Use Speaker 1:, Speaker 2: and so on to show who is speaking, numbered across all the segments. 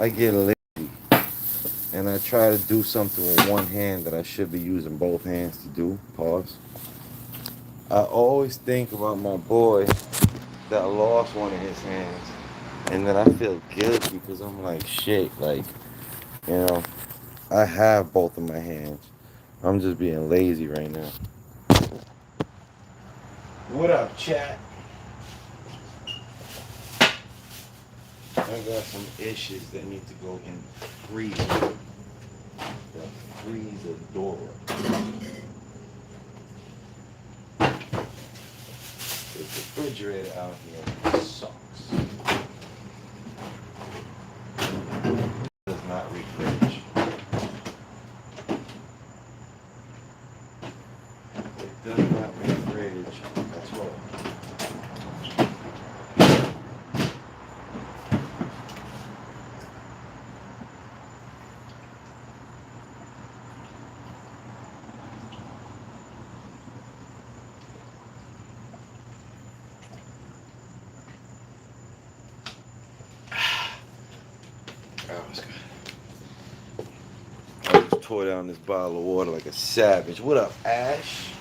Speaker 1: I get lazy and I try to do something with one hand that I should be using both hands to do. Pause. I always think about my boy that lost one of his hands, and then I feel guilty because I'm like, shit, like, you know, I have both of my hands. I'm just being lazy right now. What up, chat? I got some issues that need to go in the freezer. The freezer door. The refrigerator out here sucks. Does not refresh. It does not refresh at all. That was good. I just tore down this bottle of water like a savage. What up, Ash?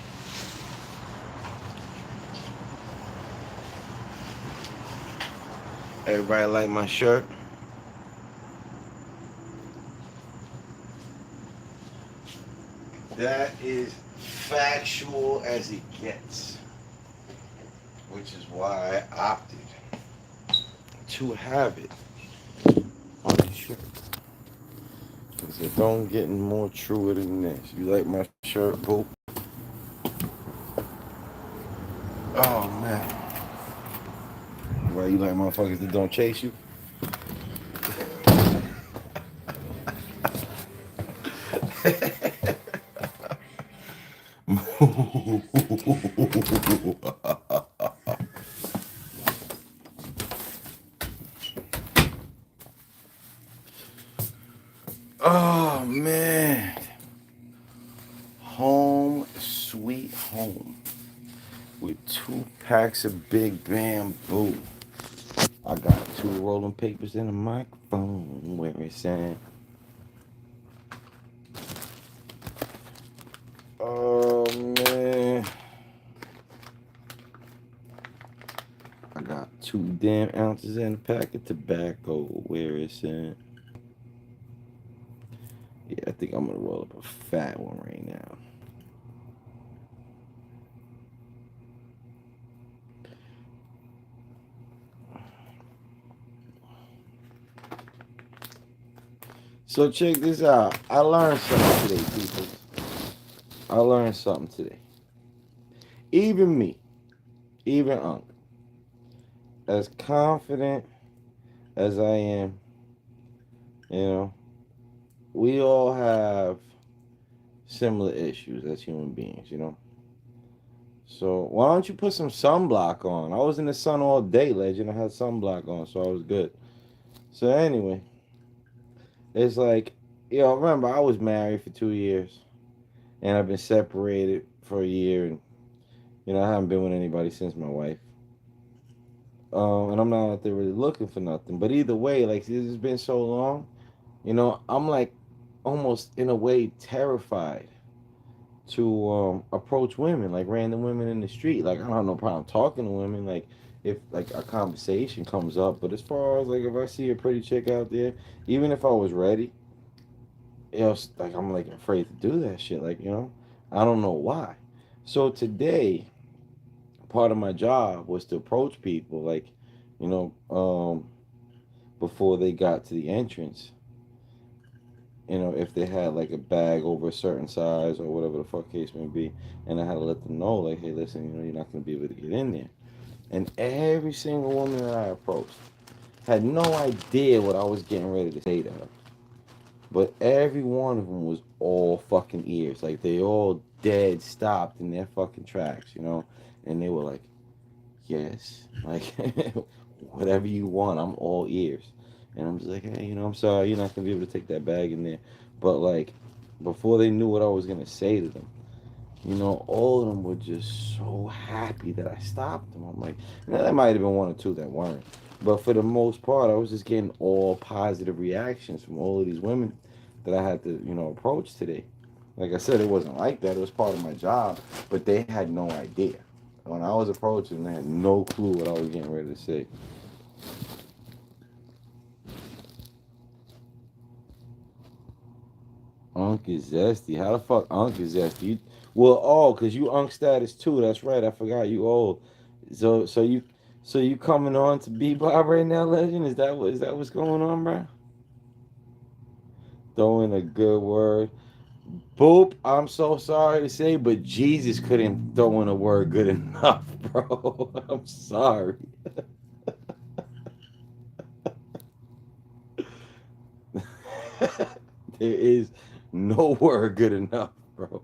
Speaker 1: Everybody like my shirt? That is factual as it gets, which is why I opted to have it on the shirt. Because it don't get more truer than this. You like my shirt, boo? Oh, man. Why you like motherfuckers that don't chase you? Oh, man. Home sweet home. With 2 packs of big bamboo. I got 2 rolling papers and a microphone. Where it's at. Oh, man. I got 2 damn ounces and a pack of tobacco. Where it's at. Yeah, I think I'm gonna roll up a fat one right now. So check this out. I learned something today, people. I learned something today. Even me, even Unc, as confident as I am, you know, we all have similar issues as human beings, you know. So why don't you put some sunblock on? I was in the sun all day, legend. I had sunblock on, so I was good. So anyway, it's like, remember I was married for 2 years, and I've been separated for a year, and I haven't been with anybody since my wife. And I'm not out there really looking for nothing. But either way, like it's been so long, I'm like almost in a way terrified to approach women, like random women in the street. Like I don't have no problem talking to women, like if like a conversation comes up. But as far as like if I see a pretty chick out there, even if I was ready, like I'm like afraid to do that shit. Like I don't know why. So today, part of my job was to approach people, like you know, before they got to the entrance. If they had like a bag over a certain size or whatever the fuck case may be, and I had to let them know, like, hey, listen, you're not gonna be able to get in there. And every single woman that I approached had no idea what I was getting ready to say to her. But every one of them was all fucking ears. Like they all dead stopped in their fucking tracks, and they were like, yes, like whatever you want, I'm all ears. And I'm just like, hey, I'm sorry, you're not gonna be able to take that bag in there. But like, before they knew what I was gonna say to them, all of them were just so happy that I stopped them. I'm like, there might have been one or two that weren't, But for the most part, I was just getting all positive reactions from all of these women that I had to, approach today. Like I said, it wasn't like that. It was part of my job, but they had no idea. When I was approaching, they had no clue what I was getting ready to say. Unc is zesty. How the fuck Unc is zesty? Well, cause you Unc status too. That's right. I forgot you old. So you coming on to be Bob right now, legend? Is that what's going on, bro? Throwing a good word. Boop. I'm so sorry to say, but Jesus couldn't throw in a word good enough, bro. I'm sorry. There is no word good enough, bro.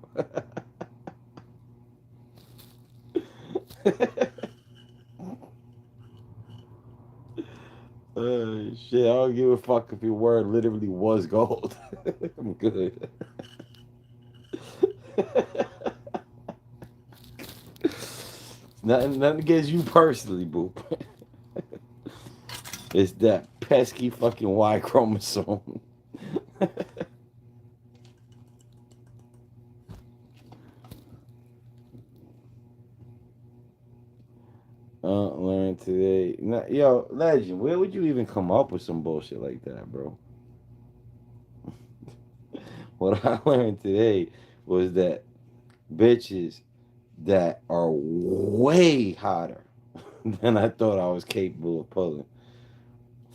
Speaker 1: Shit, I don't give a fuck if your word literally was gold. I'm good. Nothing against you personally, boo. It's that pesky fucking Y chromosome. Learned today. Now, yo, legend, where would you even come up with some bullshit like that, bro? What I learned today was that bitches that are way hotter than I thought I was capable of pulling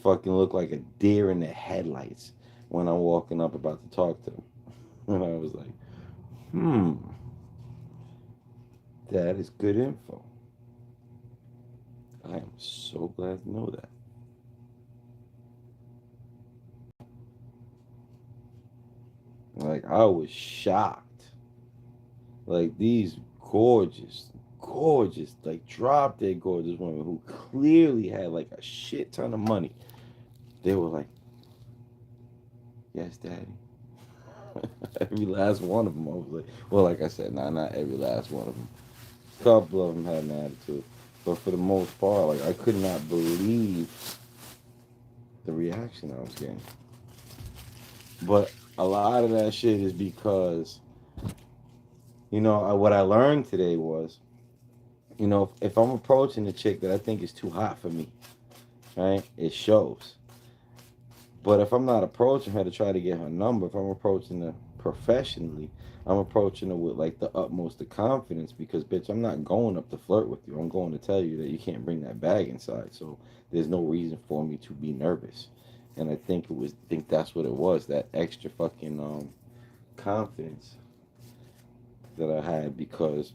Speaker 1: fucking look like a deer in the headlights when I'm walking up about to talk to them. And I was like, hmm, that is good info. I am so glad to know that. Like, I was shocked. Like, these gorgeous, gorgeous, like, drop dead gorgeous women who clearly had, like, a shit ton of money. They were like, yes, daddy. Every last one of them. I was like, well, like I said, not every last one of them. A couple of them had an attitude. But for the most part, like, I could not believe the reaction I was getting. But a lot of that shit is because, what I learned today was, if I'm approaching a chick that I think is too hot for me, right, it shows. But if I'm not approaching her to try to get her number, if I'm approaching her professionally, I'm approaching her with like the utmost of confidence because, bitch, I'm not going up to flirt with you. I'm going to tell you that you can't bring that bag inside. So there's no reason for me to be nervous. And I think that's what it was, that extra fucking confidence that I had because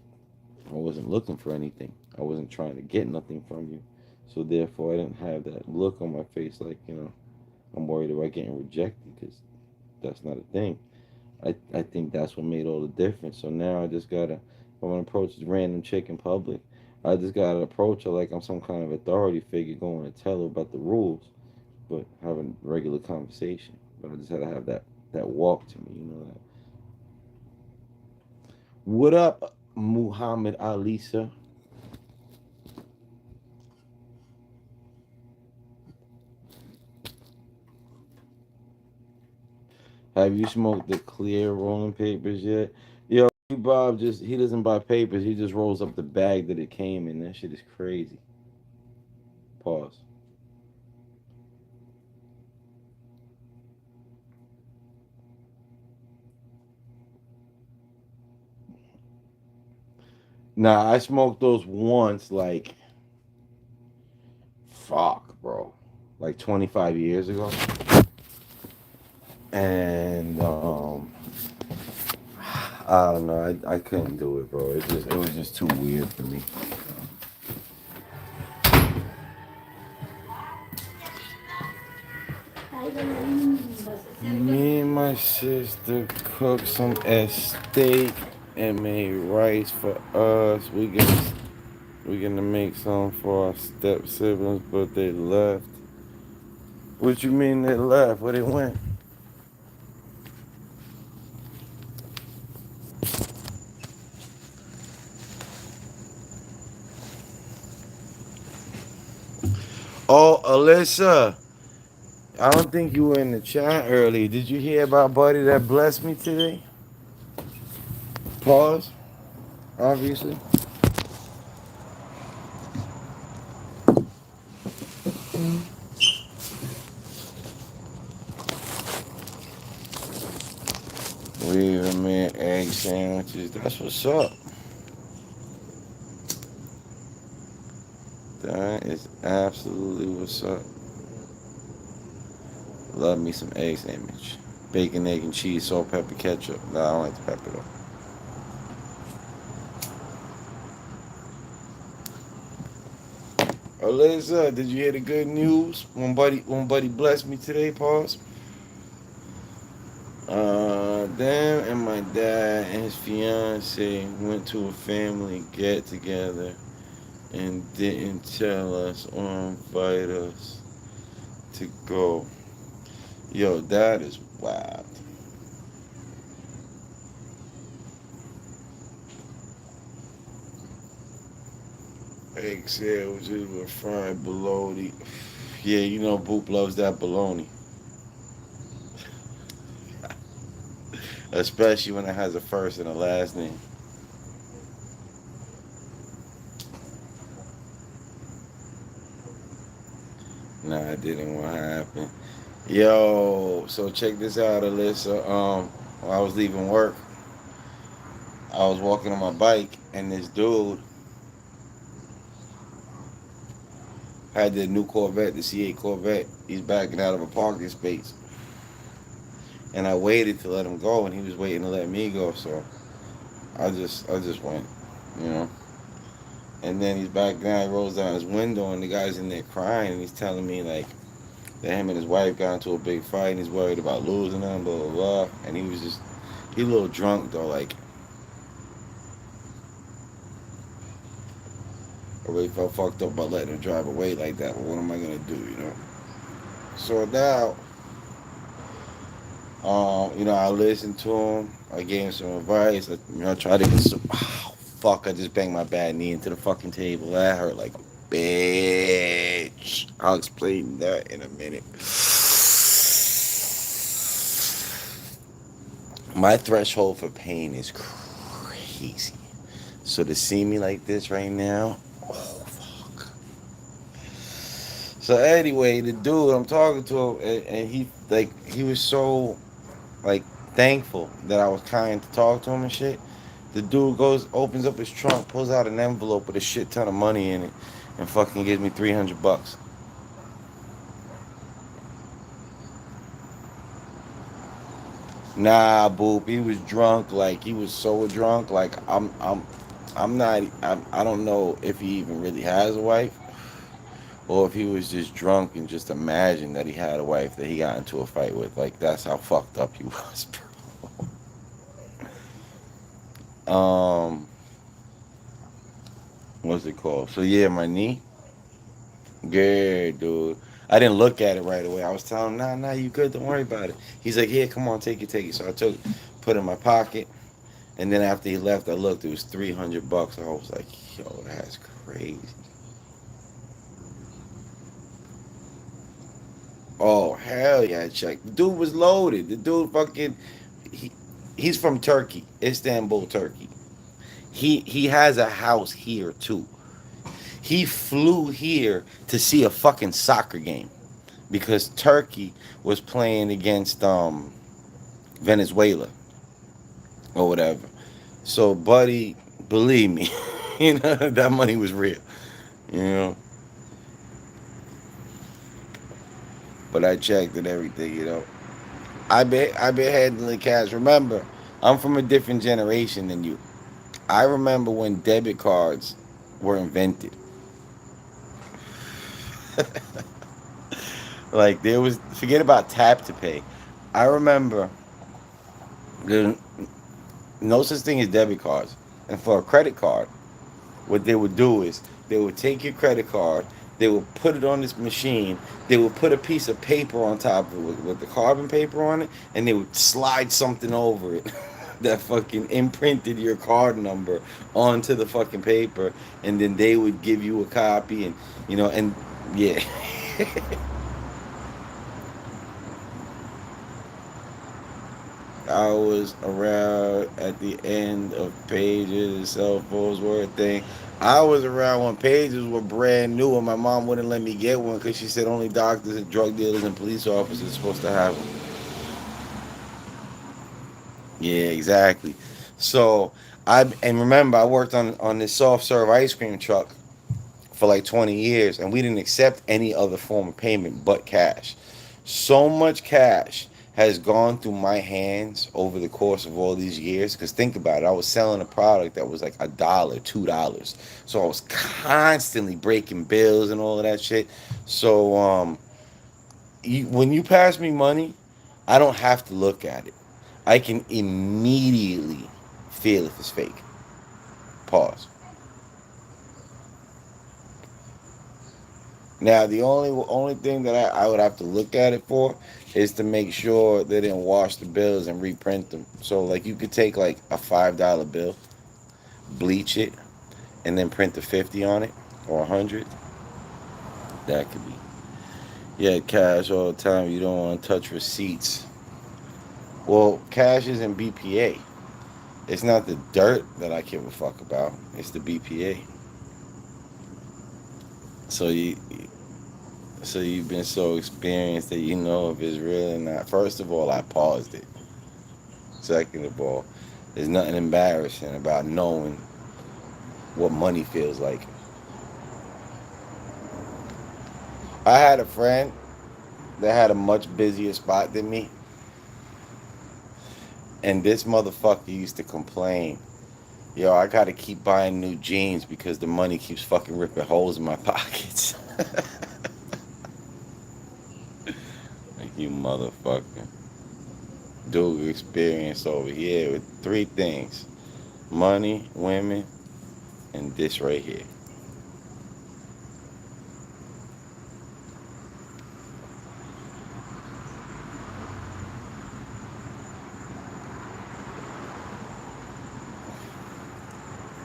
Speaker 1: I wasn't looking for anything. I wasn't trying to get nothing from you. So therefore, I didn't have that look on my face like, I'm worried about getting rejected because that's not a thing. I think that's what made all the difference. So now I just gotta, if I want to approach this random chick in public, I just gotta approach her like I'm some kind of authority figure going to tell her about the rules, but having regular conversation. But I just had to have that walk to me, that. What up, Muhammad Ali, sir? Have you smoked the clear rolling papers yet? Yo, Bob he doesn't buy papers. He just rolls up the bag that it came in. That shit is crazy. Pause. Nah, I smoked those once, like, fuck, bro, like 25 years ago, and I don't know, I couldn't do it, bro. It was just too weird for me. Me and my sister cooked some steak and made rice for us. We gonna make some for our step siblings, but they left. What you mean they left? Where they went? Oh, Alyssa, I don't think you were in the chat earlier. Did you hear about Buddy that blessed me today? Pause, obviously. Leave a man egg sandwiches. That's what's up. That is absolutely what's up. Love me some egg sandwich. Bacon, egg, and cheese, salt, pepper, ketchup. No, I don't like the pepper though. Alyssa, did you hear the good news? One buddy blessed me today, pause. Them and my dad and his fiance went to a family get together and didn't tell us or invite us to go. Yo, that is wild. Egg sandwiches with fried bologna. Yeah, you know Boop loves that bologna. Especially when it has a first and a last name. Nah, it didn't want to happen. Yo, so check this out, Alyssa. When I was leaving work, I was walking on my bike, and this dude had the new Corvette, the C8 Corvette. He's backing out of a parking space, and I waited to let him go, and he was waiting to let me go. So I just went, you know. And then he's back down. He rolls down his window, and the guy's in there crying, and he's telling me like that him and his wife got into a big fight, and he's worried about losing them, blah blah blah. And he a little drunk though, like I really felt fucked up about letting him drive away like that. But what am I gonna do, you know? So now, I listened to him. I gave him some advice. I tried to get some. Oh, fuck! I just banged my bad knee into the fucking table. That hurt like a bitch. I'll explain that in a minute. My threshold for pain is crazy. So to see me like this right now, oh fuck. So anyway, the dude I'm talking to him, and he was so like thankful that I was kind to talk to him and shit. The dude opens up his trunk, pulls out an envelope with a shit ton of money in it, and fucking gives me $300. Nah, boop. He was drunk. Like he was so drunk. Like I'm not. I don't know if he even really has a wife, or if he was just drunk and just imagined that he had a wife that he got into a fight with. Like that's how fucked up he was, bro. What's it called? So yeah, my knee. Good, dude. I didn't look at it right away. I was telling him, nah, you good. Don't worry about it. He's like, here, come on, take it. So I put it in my pocket. And then after he left, I looked. It was $300. I was like, yo, that's crazy. Oh hell yeah, I checked. The dude was loaded. The dude fucking, he, he's from Turkey, Istanbul, Turkey. He has a house here too. He flew here to see a fucking soccer game because Turkey was playing against Venezuela or whatever. So, buddy, believe me, that money was real. You know, but I checked and everything. I been handling cash. Remember, I'm from a different generation than you. I remember when debit cards were invented. Like there was forget about tap to pay. I remember there's no such thing as debit cards. And for a credit card, what they would do is they would take your credit card, they would put it on this machine, they would put a piece of paper on top of it with the carbon paper on it, and they would slide something over it that fucking imprinted your card number onto the fucking paper, and then they would give you a copy, and Yeah. I was around at the end of pages, cell phones were a thing. I was around when pages were brand new, and my mom wouldn't let me get one because she said only doctors and drug dealers and police officers are supposed to have them. Yeah, exactly. So and remember I worked on this soft serve ice cream truck for like 20 years, and we didn't accept any other form of payment but cash. So much cash has gone through my hands over the course of all these years. Because think about it, I was selling a product that was like $1, $2, so I was constantly breaking bills and all of that shit. So when you pass me money, I don't have to look at it. I can immediately feel if it's fake. Pause. Now the only thing that I would have to look at it for is to make sure they didn't wash the bills and reprint them. So like you could take like a $5 bill, bleach it, and then print the 50 on it or 100. That could be. Yeah, cash all the time. You don't want to touch receipts. Well, cash isn't BPA. It's not the dirt that I give a fuck about. It's the BPA. So you've been so experienced that you know if it's real or not. First of all, I paused it. Second of all, there's nothing embarrassing about knowing what money feels like. I had a friend that had a much busier spot than me, and this motherfucker used to complain, "Yo, I gotta keep buying new jeans because the money keeps fucking ripping holes in my pockets." Like, you motherfucker. Dude experience over here with three things: money, women, and this right here.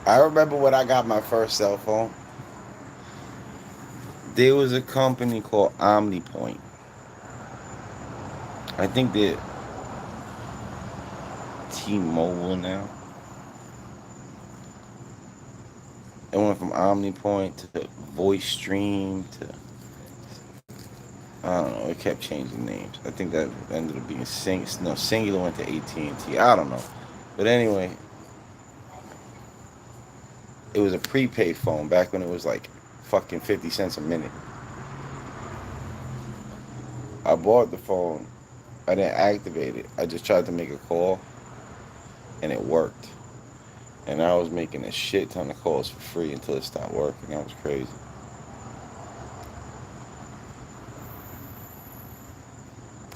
Speaker 1: I remember when I got my first cell phone, there was a company called OmniPoint. I think they're T-Mobile now. It went from OmniPoint to Voice Stream to, I don't know. It kept changing names. I think that ended up being Singular went to AT&T. I don't know, but anyway, it was a prepaid phone back when it was like fucking 50 cents a minute. I bought the phone. I didn't activate it. I just tried to make a call, and it worked. And I was making a shit ton of calls for free until it stopped working. That was crazy.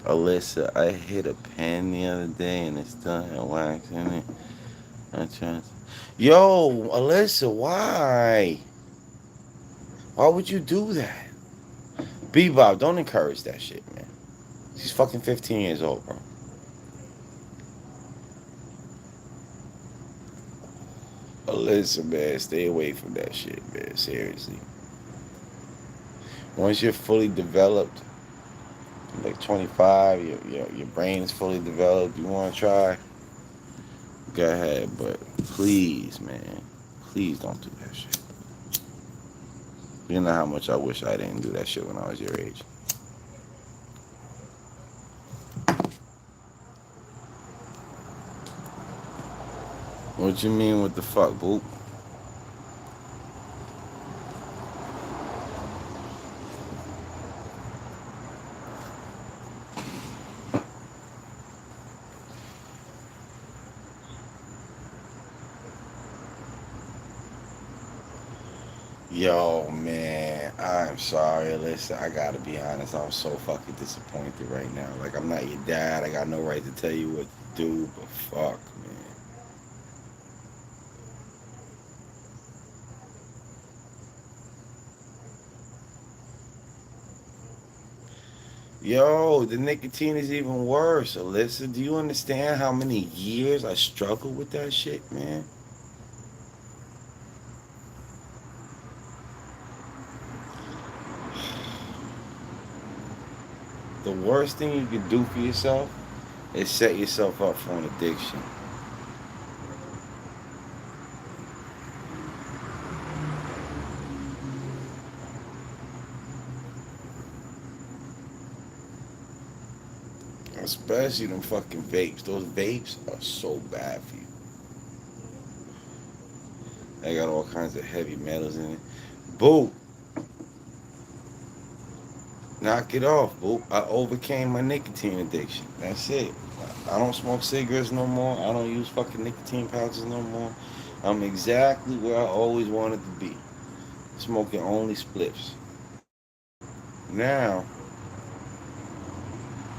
Speaker 1: Alyssa, I hit a pen the other day and it still had wax in it. I tried. Yo, Alyssa, why? Why would you do that? Bebop, don't encourage that shit, man. She's fucking 15 years old, bro. Alyssa, man, stay away from that shit, man. Seriously. Once you're fully developed, like 25, your brain is fully developed. You want to try? Go ahead, but please, man, please don't do that shit. You know how much I wish I didn't do that shit when I was your age. What you mean? What the fuck, boop? Yo, man, I'm sorry. Listen, I gotta be honest. I'm so fucking disappointed right now. Like, I'm not your dad. I got no right to tell you what to do, but fuck, man. Yo, the nicotine is even worse. Alyssa, do you understand how many years I struggled with that shit, man? worst thing you can do for yourself is set yourself up for an addiction. Especially them fucking vapes. Those vapes are so bad for you. They got all kinds of heavy metals in it. Boo, knock it off, boo. I overcame my nicotine addiction. That's it. I don't smoke cigarettes no more. I don't use fucking nicotine pouches no more. I'm exactly where I always wanted to be. Smoking only spliffs. Now,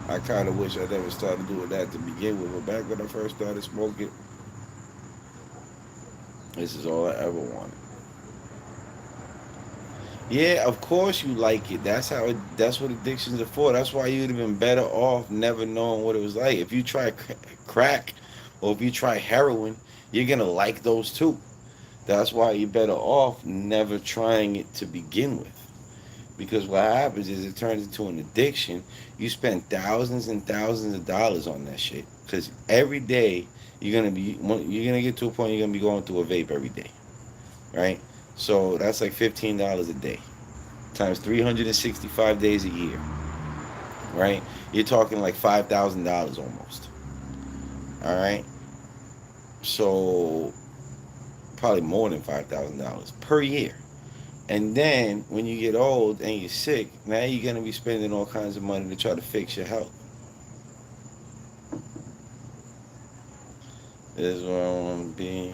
Speaker 1: I kind of wish I never started doing that to begin with. But back when I first started smoking, this is all I ever wanted. Yeah, of course you like it. That's how it. That's what addictions are for. That's why you'd have been better off never knowing what it was like. If you try crack, or if you try heroin, you're gonna like those too. That's why you're better off never trying it to begin with. Because what happens is it turns into an addiction. You spend thousands and thousands of dollars on that shit. Because every day you're gonna get to a point you're gonna be going through a vape every day, right? So that's like $15 a day times 365 days a year, right? You're talking like $5,000 almost. All right, so probably more than $5,000 per year. And then when you get old and you're sick, now you're gonna be spending all kinds of money to try to fix your health. This is where I want to be.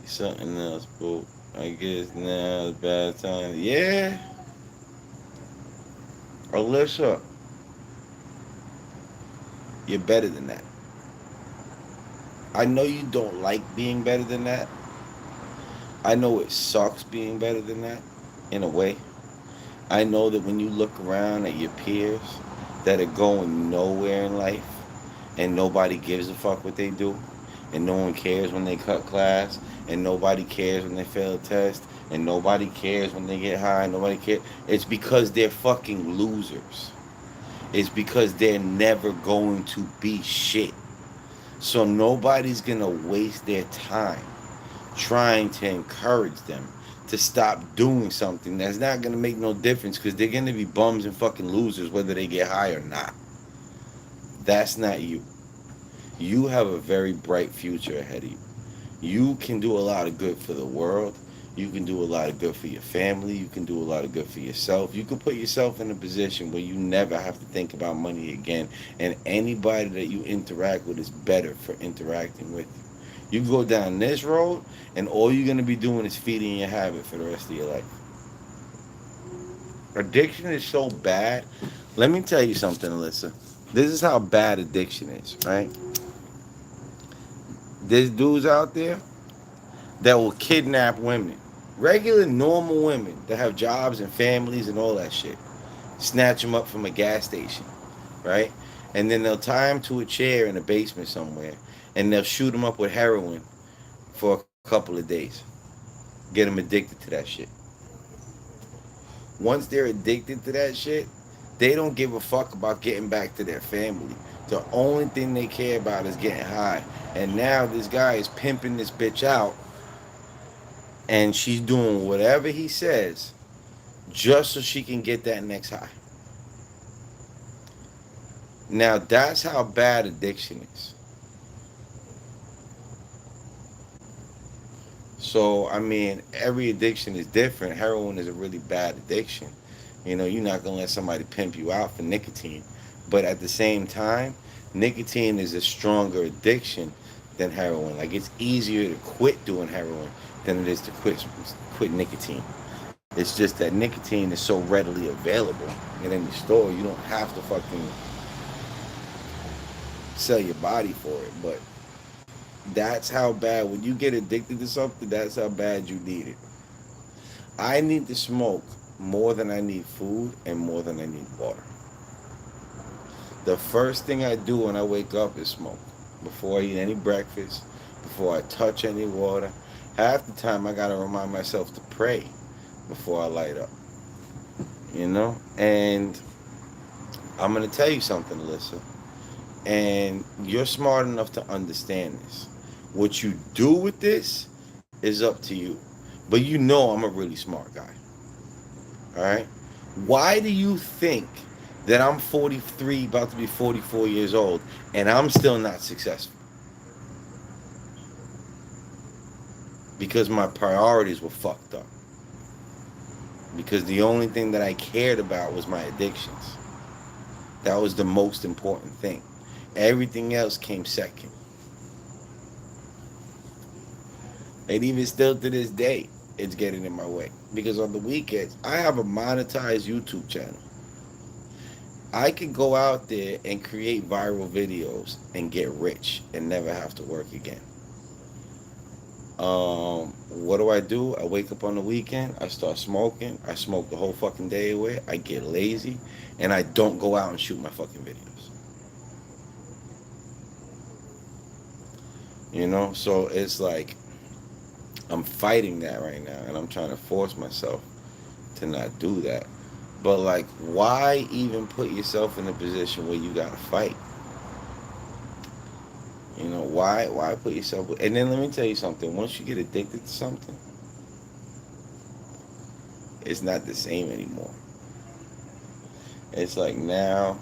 Speaker 1: Something else, boo. I guess now is bad time. Yeah, Alyssa, you're better than that. I know you don't like being better than that. I know it sucks being better than that, in a way. I know that when you look around at your peers that are going nowhere in life and nobody gives a fuck what they do, and no one cares when they cut class, and nobody cares when they fail a test, and nobody cares when they get high, nobody cares. It's because they're fucking losers. It's because they're never going to be shit. So nobody's gonna waste their time trying to encourage them to stop doing something that's not gonna make no difference because they're gonna be bums and fucking losers whether they get high or not. That's not you. You have a very bright future ahead of you. You can do a lot of good for the world. You can do a lot of good for your family. You can do a lot of good for yourself. You can put yourself in a position where you never have to think about money again. And anybody that you interact with is better for interacting with you. You go down this road, and all you're going to be doing is feeding your habit for the rest of your life. Addiction is so bad. Let me tell you something, Alyssa. This is how bad addiction is, right? There's dudes out there that will kidnap women. Regular, normal women that have jobs and families and all that shit. Snatch them up from a gas station, right? And then they'll tie them to a chair in a basement somewhere. And they'll shoot them up with heroin for a couple of days. Get them addicted to that shit. Once they're addicted to that shit, they don't give a fuck about getting back to their family. The only thing they care about is getting high. And now this guy is pimping this bitch out, and she's doing whatever he says just so she can get that next high. Now that's how bad addiction is. So I mean, every addiction is different. Heroin is a really bad addiction. You know, you're not gonna let somebody pimp you out for nicotine, but at the same time, nicotine is a stronger addiction than heroin. Like it's easier to quit doing heroin than it is to quit nicotine. It's just that nicotine is so readily available and in the store, you don't have to fucking sell your body for it. But that's how bad, when you get addicted to something, that's how bad you need it. I need to smoke more than I need food and more than I need water. The first thing I do when I wake up is smoke. Before I eat any breakfast, before I touch any water. Half the time I gotta remind myself to pray before I light up. you know. And I'm gonna tell you something, Alyssa. And you're smart enough to understand this. What you do with this is up to you. But you know I'm a really smart guy. All right. Why do you think that I'm 43, about to be 44 years old, and I'm still not successful? Because my priorities were fucked up. Because the only thing that I cared about was my addictions. That was the most important thing. Everything else came second. And even still to this day, it's getting in my way. Because on the weekends, I have a monetized YouTube channel. I could go out there and create viral videos and get rich and never have to work again. What do I do? I wake up on the weekend, I start smoking, I smoke the whole fucking day away, I get lazy, and I don't go out and shoot my fucking videos. You know? So it's like I'm fighting that right now, and I'm trying to force myself to not do that. But like, why even put yourself in a position where you gotta fight? You know, why put yourself? And then let me tell you something. Once you get addicted to something, it's not the same anymore. It's like now,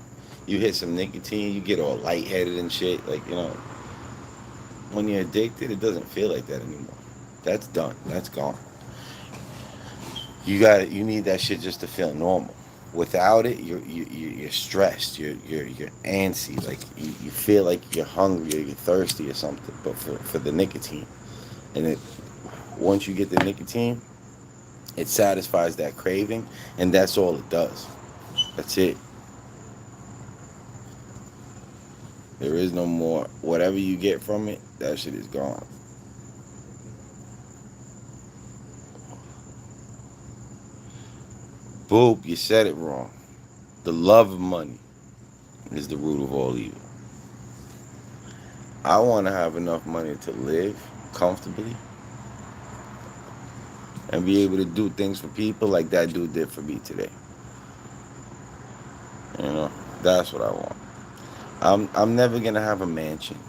Speaker 1: you hit some nicotine, you get all lightheaded and shit. Like, you know, when you're addicted, it doesn't feel like that anymore. That's done. That's gone. You got it. You need that shit just to feel normal. Without it, you're stressed. You're antsy. Like you feel like you're hungry or you're thirsty or something. But for the nicotine, and it once you get the nicotine, it satisfies that craving, and that's all it does. That's it. There is no more. Whatever you get from it, that shit is gone. Boop, you said it wrong. The love of money is the root of all evil. I want to have enough money to live comfortably and be able to do things for people like that dude did for me today. You know, that's what I want. I'm never gonna have a mansion.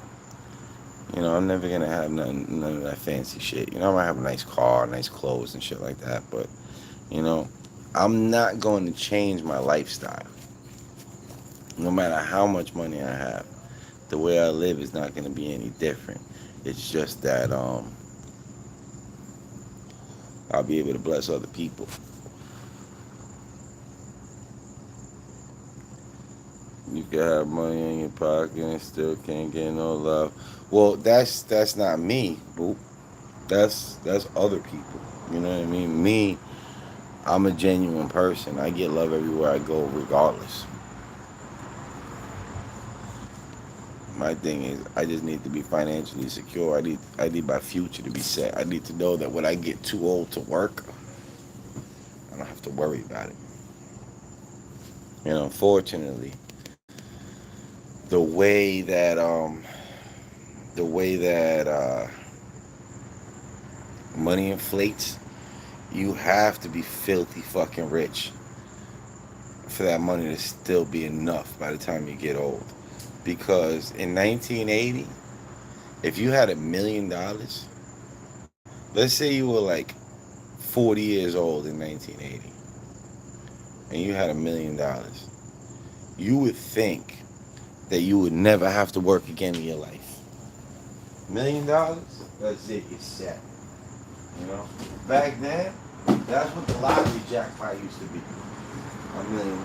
Speaker 1: You know, I'm never gonna have none of that fancy shit. You know, I'm gonna have a nice car, nice clothes, and shit like that. But you know, I'm not going to change my lifestyle. No matter how much money I have, the way I live is not gonna be any different. It's just that I'll be able to bless other people. You can have money in your pocket and still can't get no love. Well, that's not me, boo. That's other people. You know what I mean? Me, I'm a genuine person. I get love everywhere I go, regardless. My thing is, I just need to be financially secure. I need my future to be set. I need to know that when I get too old to work, I don't have to worry about it. And unfortunately, the way that the way that money inflates, you have to be filthy fucking rich for that money to still be enough by the time you get old. Because in 1980, if you had $1 million, let's say you were like 40 years old in 1980, and you had $1 million, you would think that you would never have to work again in your life. $1 million, that's it, you're set. You know, back then, that's what the lottery jackpot used to be. $1 million.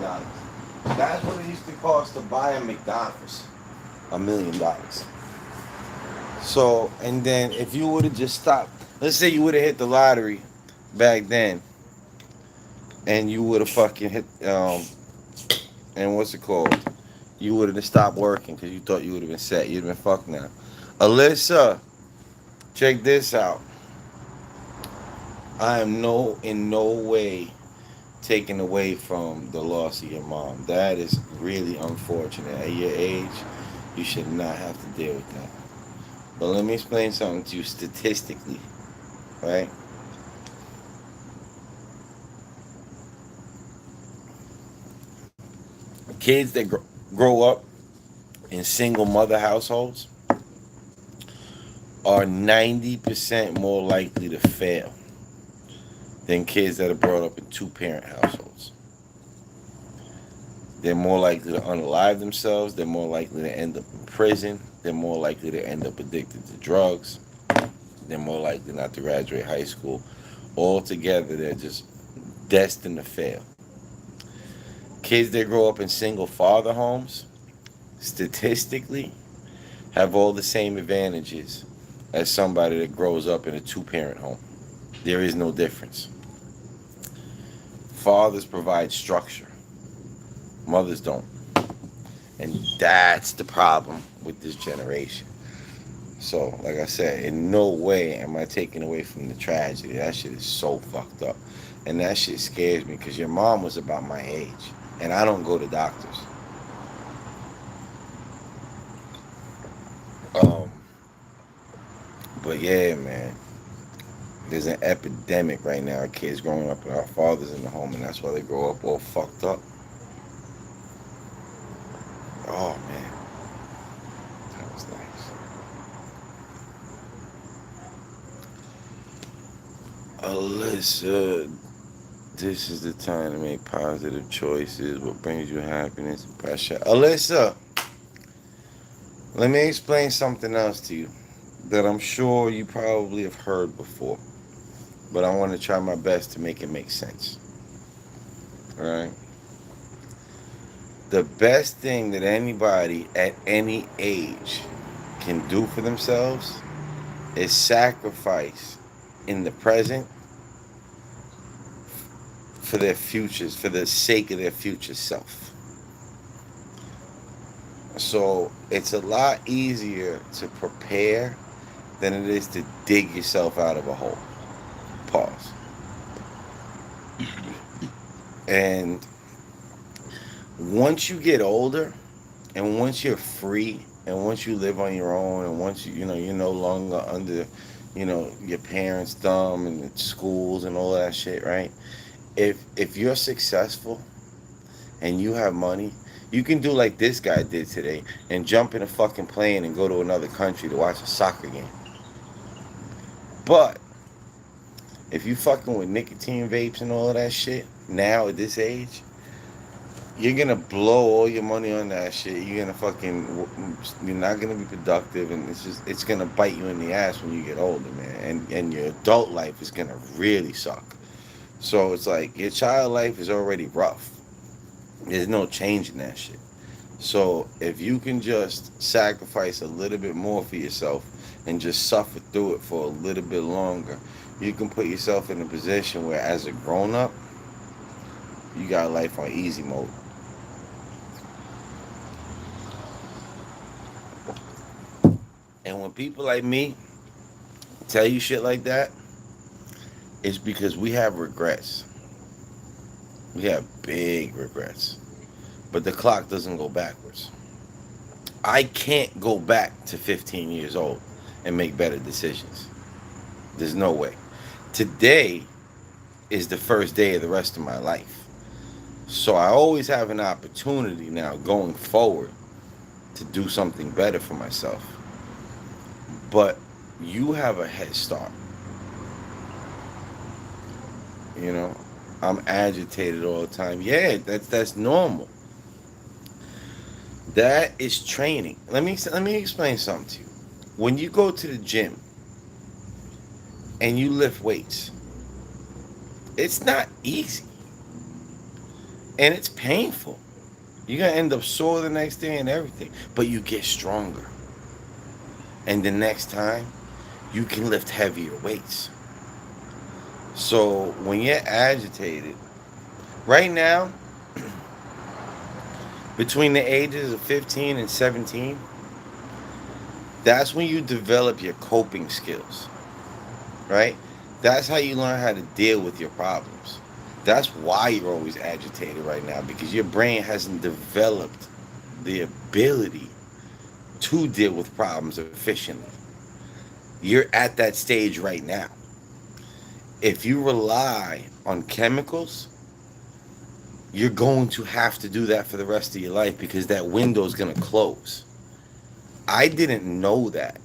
Speaker 1: That's what it used to cost to buy a McDonald's. $1 million. So, and then if you would have just stopped, let's say you would have hit the lottery back then, and you would have fucking hit, and what's it called? You would have stopped working because you thought you would have been set. You'd have been fucked now. Alyssa, check this out. I am in no way taken away from the loss of your mom. That is really unfortunate. At your age, you should not have to deal with that. But let me explain something to you statistically, right? Kids that grow up in single mother households are 90% more likely to fail than kids that are brought up in two parent households. They're more likely to unalive themselves. They're more likely to end up in prison. They're more likely to end up addicted to drugs. They're more likely not to graduate high school. Altogether, they're just destined to fail. Kids that grow up in single father homes, statistically, have all the same advantages as somebody that grows up in a two parent home. There is no difference. Fathers provide structure, mothers don't. And that's the problem with this generation. So, like I said, in no way am I taking away from the tragedy. That shit is so fucked up. And that shit scares me because your mom was about my age. And I don't go to doctors. Um, but yeah, man. There's an epidemic right now of kids growing up with our fathers in the home, and that's why they grow up all fucked up. Oh, man. That was nice. Alyssa, this is the time to make positive choices. What brings you happiness and pressure? Alyssa, let me explain something else to you that I'm sure you probably have heard before, but I want to try my best to make it make sense. All right? The best thing that anybody at any age can do for themselves is sacrifice in the present for their futures, for the sake of their future self. So it's a lot easier to prepare than it is to dig yourself out of a hole. Pause. And once you get older, and once you're free, and once you live on your own, and once you're no longer under, your parents' thumb and the schools and all that shit, right? If you're successful and you have money, you can do like this guy did today and jump in a fucking plane and go to another country to watch a soccer game. But if you fucking with nicotine vapes and all of that shit now at this age, you're gonna blow all your money on that shit. You're not gonna be productive, and it's gonna bite you in the ass when you get older, man. And your adult life is gonna really suck. So it's like your child life is already rough. There's no changing that shit. So if you can just sacrifice a little bit more for yourself and just suffer through it for a little bit longer, you can put yourself in a position where, as a grown up, you got life on easy mode. And when people like me tell you shit like that, it's because we have regrets. We have big regrets. But the clock doesn't go backwards. I can't go back to 15 years old and make better decisions. There's no way. Today is the first day of the rest of my life. So I always have an opportunity now going forward to do something better for myself. But you have a head start. You know, I'm agitated all the time. Yeah, that's normal. That is training. Let me explain something to you. When you go to the gym and you lift weights, it's not easy and it's painful. You're gonna end up sore the next day and everything, but you get stronger. And the next time, you can lift heavier weights. So when you're agitated, right now, between the ages of 15 and 17, that's when you develop your coping skills, right? That's how you learn how to deal with your problems. That's why you're always agitated right now, because your brain hasn't developed the ability to deal with problems efficiently. You're at that stage right now. If you rely on chemicals, you're going to have to do that for the rest of your life because that window is going to close. I didn't know that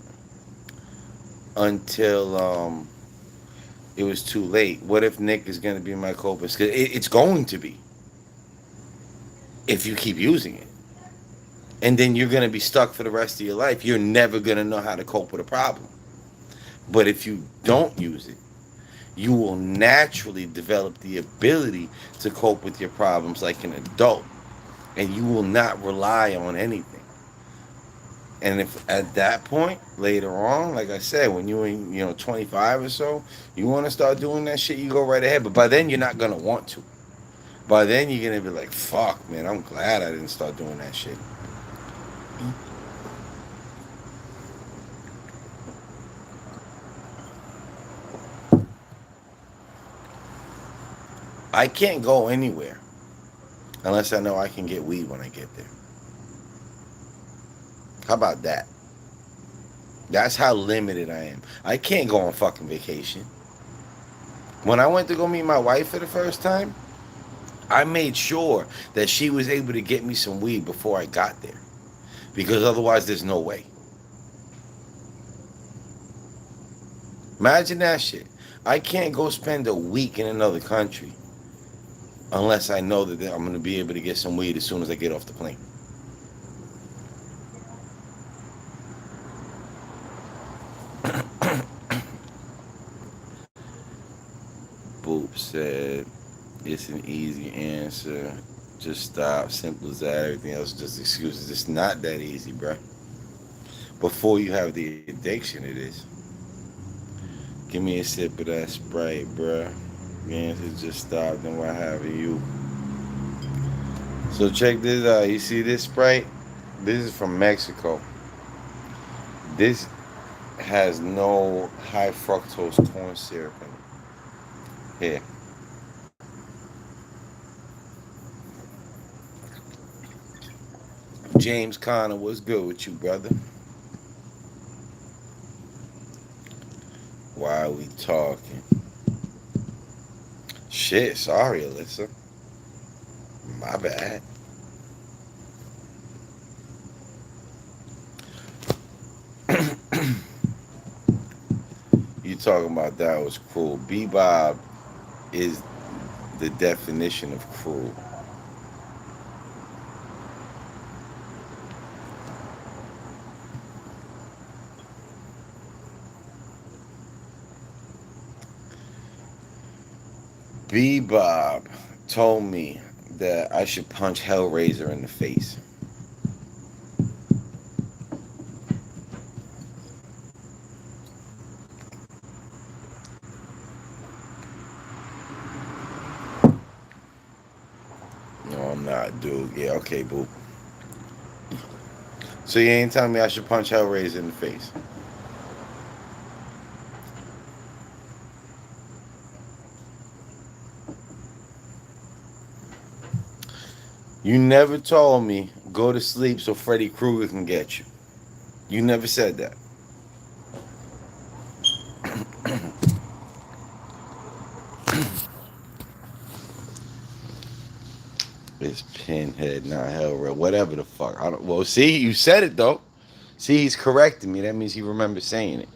Speaker 1: until it was too late. What if Nick is going to be my co-host? It's going to be if you keep using it. And then you're going to be stuck for the rest of your life. You're never going to know how to cope with a problem. But if you don't use it, you will naturally develop the ability to cope with your problems like an adult. And you will not rely on anything. And if at that point later on, like I said, when you're in 25 or so, you want to start doing that shit, you go right ahead. But by then you're not gonna want to. By then you're gonna be like, fuck, man, I'm glad I didn't start doing that shit. I can't go anywhere unless I know I can get weed when I get there. How about that? That's how limited I am. I can't go on fucking vacation. When I went to go meet my wife for the first time, I made sure that she was able to get me some weed before I got there. Because otherwise, there's no way. Imagine that shit. I can't go spend a week in another country unless I know that I'm going to be able to get some weed as soon as I get off the plane. Boop said, it's an easy answer. Just stop. Simple as that. Everything else is just excuses. It's not that easy, bruh. Before you have the addiction, it is. Give me a sip of that Sprite, bruh. The answer is just stop. Then what have you? So check this out. You see this Sprite? This is from Mexico. This has no high fructose corn syrup in it. Here. James Conner, what's good with you, brother? Why are we talking? Shit, sorry, Alyssa. My bad. You talking about that was cruel. Bebob is the definition of cruel. Bebob told me that I should punch Hellraiser in the face. No, I'm not, dude. Yeah, okay, boo. So you ain't telling me I should punch Hellraiser in the face? You never told me go to sleep so Freddy Krueger can get you. You never said that. It's Pinhead, not Hellraiser. Whatever the fuck. I don't. Well, see, you said it though. See, he's correcting me. That means he remembers saying it.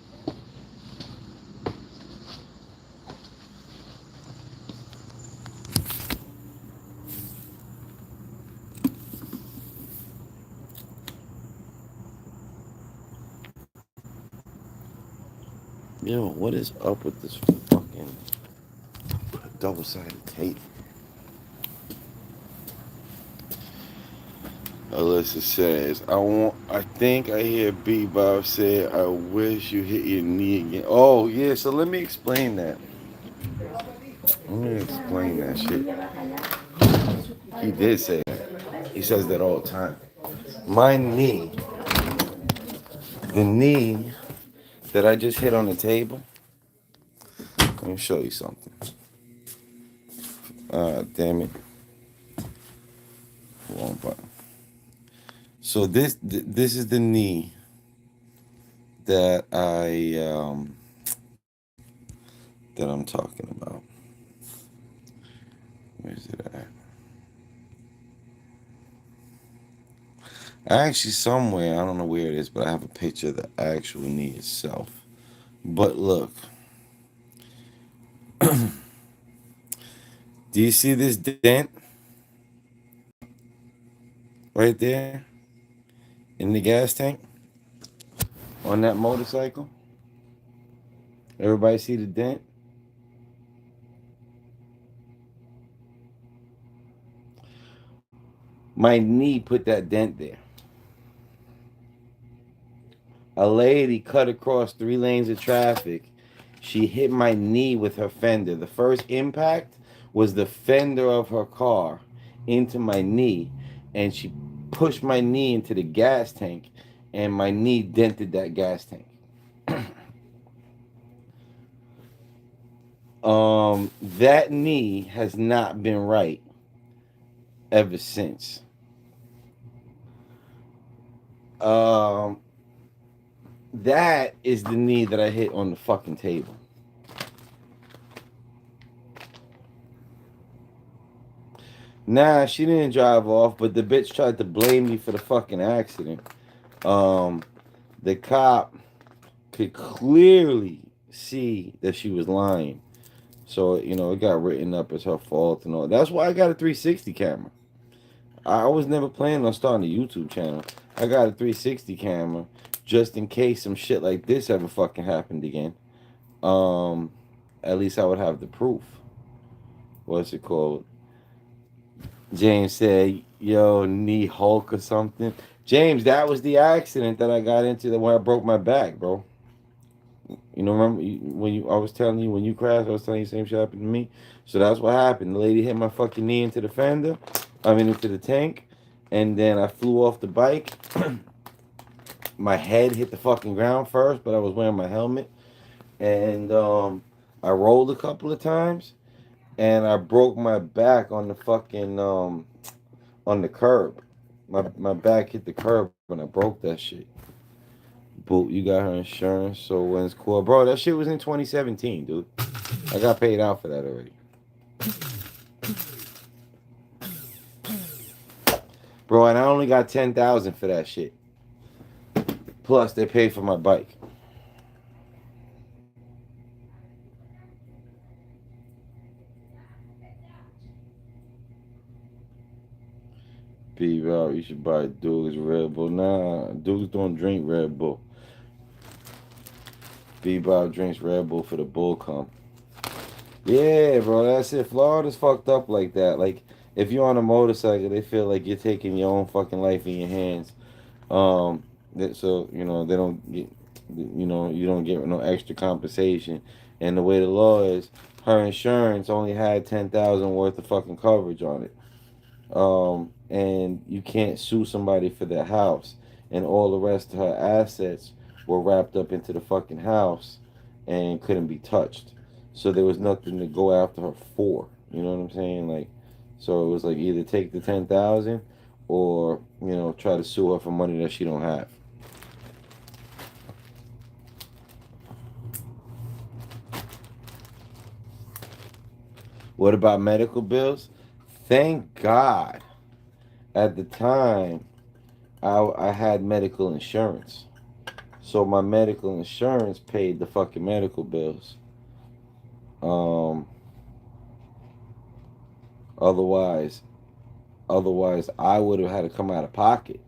Speaker 1: Yo, what is up with this fucking double-sided tape? Alyssa says, I think I hear Bebop say, I wish you hit your knee again. Oh, yeah, so let me explain that. Let me explain that shit. He did say that. He says that all the time. My knee, the knee that I just hit on the table, let me show you something. Damn it. Wrong button. So this is the knee that that I'm talking about. Where's it at? Actually, somewhere, I don't know where it is, but I have a picture of the actual knee itself. But look, do you see this dent right there in the gas tank on that motorcycle? Everybody see the dent? My knee put that dent there. A lady cut across 3 lanes of traffic. She hit my knee with her fender. The first impact was the fender of her car into my knee, and she pushed my knee into the gas tank, and my knee dented that gas tank. That knee has not been right ever since. Um, that is the knee that I hit on the fucking table. Nah, she didn't drive off, but the bitch tried to blame me for the fucking accident. Um, the cop could clearly see that she was lying. So, it got written up as her fault and all. That's why I got a 360 camera. I was never planning on starting a YouTube channel. I got a 360 camera just in case some shit like this ever fucking happened again. Um, at least I would have the proof. What's it called? James said, "Yo, knee Hulk or something." James, that was the accident that I got into when I broke my back, bro. Remember when I was telling you when you crashed, I was telling you the same shit happened to me. So that's what happened. The lady hit my fucking knee into the fender. I mean into the tank, and then I flew off the bike. My head hit the fucking ground first, but I was wearing my helmet, and I rolled a couple of times, and I broke my back on the fucking on the curb. My back hit the curb when I broke that shit. Boot, you got her insurance, so when it's cool, bro. That shit was in 2017, dude. I got paid out for that already, bro. And I only got 10,000 for that shit. Plus, they paid for my bike. B-Route, you should buy Duke's Red Bull. Nah, Duke's don't drink Red Bull. B-Route drinks Red Bull for the bull come. Yeah, bro, that's it. Florida's fucked up like that. Like, if you're on a motorcycle, they feel like you're taking your own fucking life in your hands. So they don't get, you don't get no extra compensation. And the way the law is, her insurance only had 10,000 worth of fucking coverage on it. And you can't sue somebody for their house, and all the rest of her assets were wrapped up into the fucking house and couldn't be touched. So there was nothing to go after her for. You know what I'm saying? Like, so it was like either take the 10,000 or try to sue her for money that she don't have. What about medical bills? Thank God at the time I had medical insurance. So my medical insurance paid the fucking medical bills. Um, otherwise, otherwise I would have had to come out of pocket.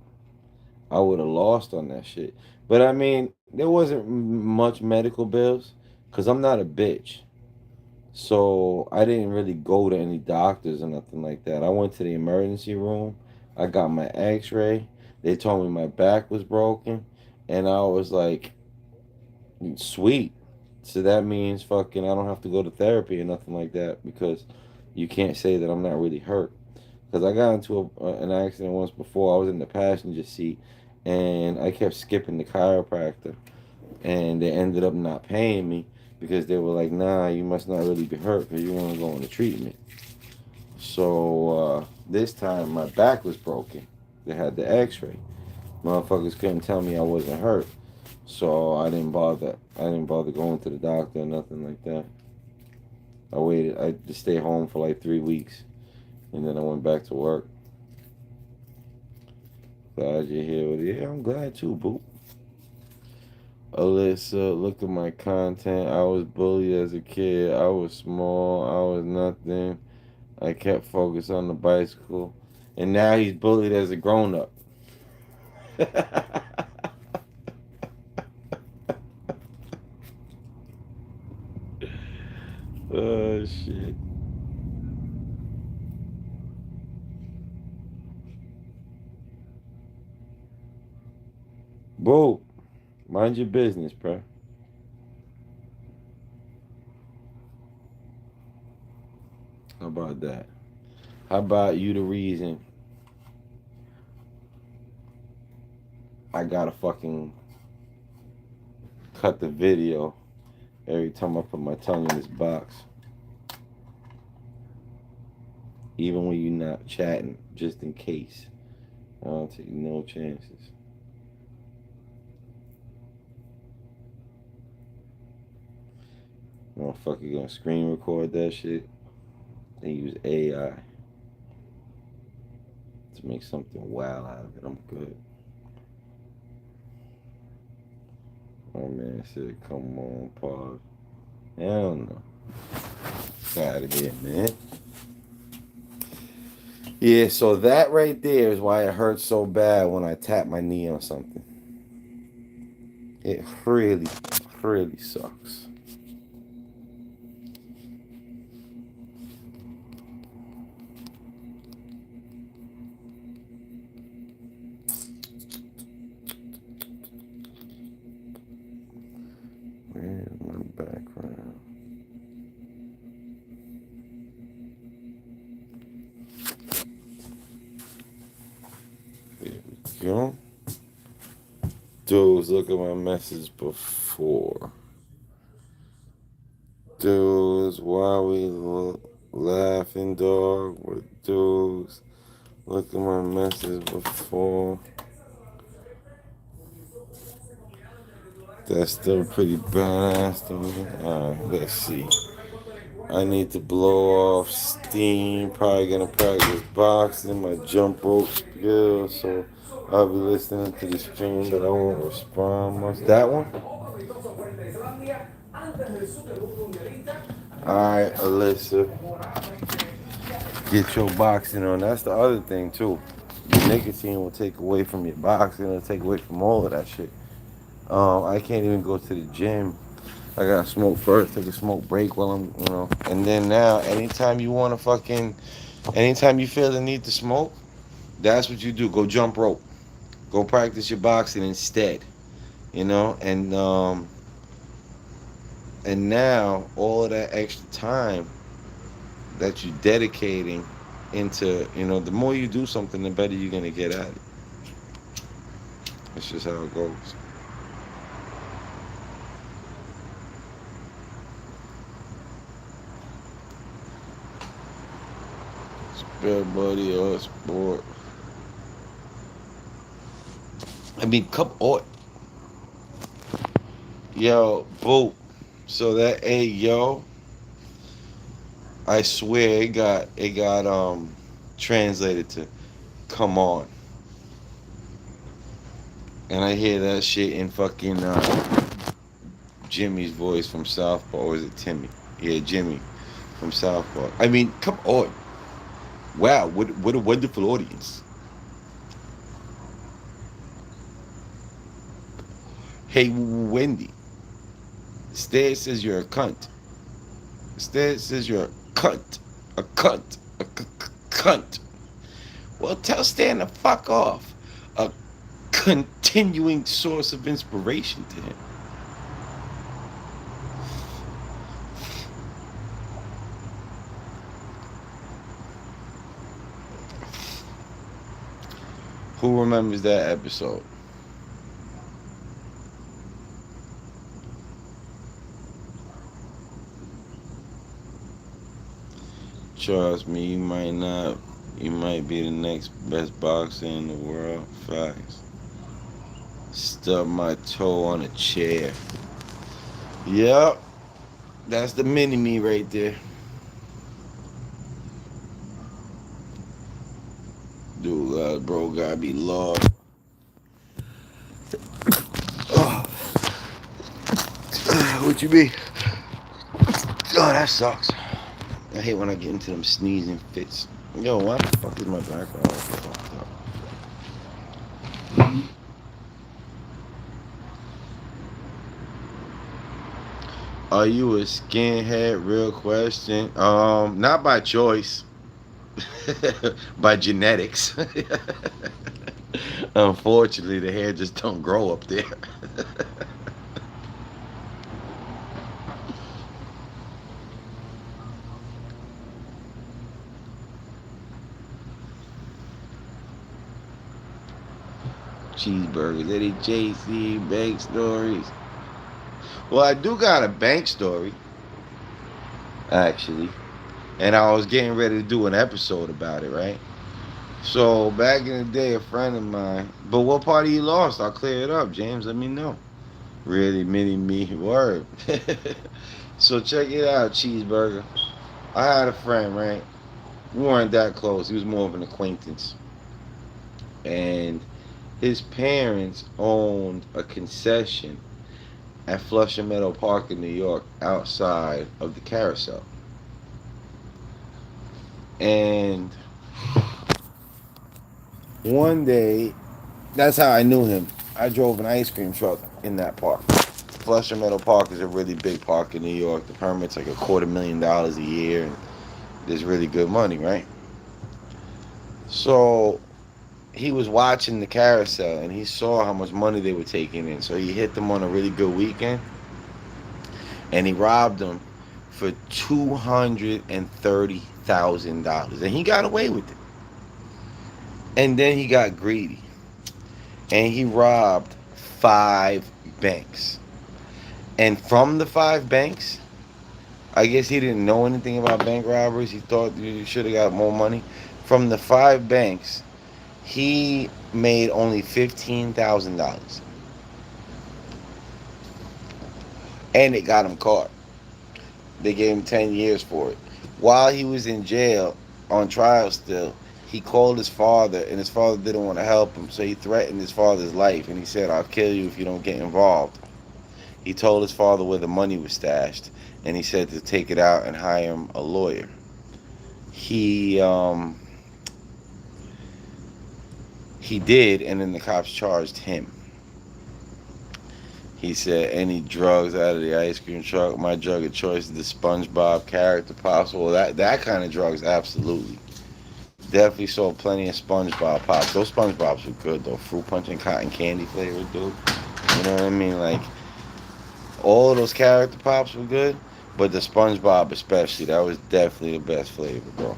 Speaker 1: I would have lost on that shit. But I mean, there wasn't much medical bills because I'm not a bitch. So I didn't really go to any doctors or nothing like that. I went to the emergency room. I got my X-ray. They told me my back was broken, and I was like, sweet. So that means fucking I don't have to go to therapy or nothing like that because you can't say that I'm not really hurt. Because I got into an accident once before. I was in the passenger seat and I kept skipping the chiropractor, and they ended up not paying me because they were like, nah, you must not really be hurt because you want to go on the treatment. So this time my back was broken. They had the X-ray. Motherfuckers couldn't tell me I wasn't hurt. So I didn't bother. I didn't bother going to the doctor or nothing like that. I waited. I just stayed home for like 3 weeks, and then I went back to work. Glad you're here with you. Yeah, I'm glad too, boo. Alyssa, look at my content. I was bullied as a kid. I was small. I was nothing. I kept focused on the bicycle. And now he's bullied as a grown up. Oh, shit. Boo, mind your business, bro. How about that? How about you the reason I gotta fucking cut the video every time I put my tongue in this box? Even when you're not chatting, just in case. I don't take no chances. Motherfucker gonna screen record that shit and use AI to make something wild out of it. I'm good. Oh man said, come on, pause. Hell no. Get out of here, man. Yeah, so that right there is why it hurts so bad when I tap my knee on something. It really, really sucks. Where's my background? There we go. Dudes, look at my message before. Dudes, why we laughing, dog? With dudes, look at my message before. That's still pretty badass to me. Alright, let's see. I need to blow off steam. Probably gonna practice boxing, my jump rope skills. So I'll be listening to the stream, but I won't respond much. That one? Alright, Alyssa. Get your boxing on. That's the other thing, too. The nicotine will take away from your boxing. It'll take away from all of that shit. I can't even go to the gym. I gotta smoke first, take a smoke break while I'm. And then now, anytime you feel the need to smoke, that's what you do. Go jump rope. Go practice your boxing instead. And now all of that extra time that you're dedicating into, the more you do something, the better you're gonna get at it. That's just how it goes. Spare buddy or sport. I mean, come on. Yo, boo. So that yo, I swear it got translated to come on. And I hear that shit in fucking Jimmy's voice from South Park, or is it Timmy? Yeah, Jimmy from South Park. I mean, come on. Wow, what a wonderful audience. Hey, Wendy. Stead says you're a cunt. Stead says you're a cunt. A cunt. Cunt. Well, tell Stan to fuck off. A continuing source of inspiration to him. Who remembers that episode? Trust me, you might not. You might be the next best boxer in the world. Facts. Stub my toe on a chair. Yep. That's the mini me right there. Dude, bro, gotta be lost. What you mean? Oh, that sucks. I hate when I get into them sneezing fits. Yo, why the fuck is my background all fucked up? Are you a skinhead? Real question. Not by choice, by genetics. Unfortunately, the hair just don't grow up there. Cheeseburgers, Eddie JC, bank stories. Well, I do got a bank story, actually. And I was getting ready to do an episode about it, right? So back in the day, a friend of mine. But what part of you lost? I'll clear it up, James. Let me know. Really, mini me word. So check it out, cheeseburger. I had a friend, right? We weren't that close. He was more of an acquaintance, and his parents owned a concession at Flushing Meadow Park in New York, outside of the carousel. And one day, that's how I knew him. I drove an ice cream truck in that park. Flushing Meadow Park is a really big park in New York. The permit's like $250,000 a year, and there's really good money, right? So he was watching the carousel and he saw how much money they were taking in. So he hit them on a really good weekend and he robbed them for $230,000. And he got away with it. And then he got greedy and he robbed 5 banks. And from the 5 banks, I guess he didn't know anything about bank robberies. He thought you should have got more money. From the 5 banks, he made only $15,000, and it got him caught. They gave him 10 years for it. While he was in jail on trial still, he called his father, and his father didn't want to help him, so he threatened his father's life, and he said, "I'll kill you if you don't get involved." He told his father where the money was stashed, and he said to take it out and hire him a lawyer. He he did, and then the cops charged him. He said, "Any drugs out of the ice cream truck? My drug of choice is the SpongeBob character pops." Well, that kind of drugs, absolutely. Definitely saw plenty of SpongeBob pops. Those SpongeBobs were good though. Fruit punch and cotton candy flavor, dude. You know what I mean? Like all of those character pops were good, but the SpongeBob especially, that was definitely the best flavor, bro.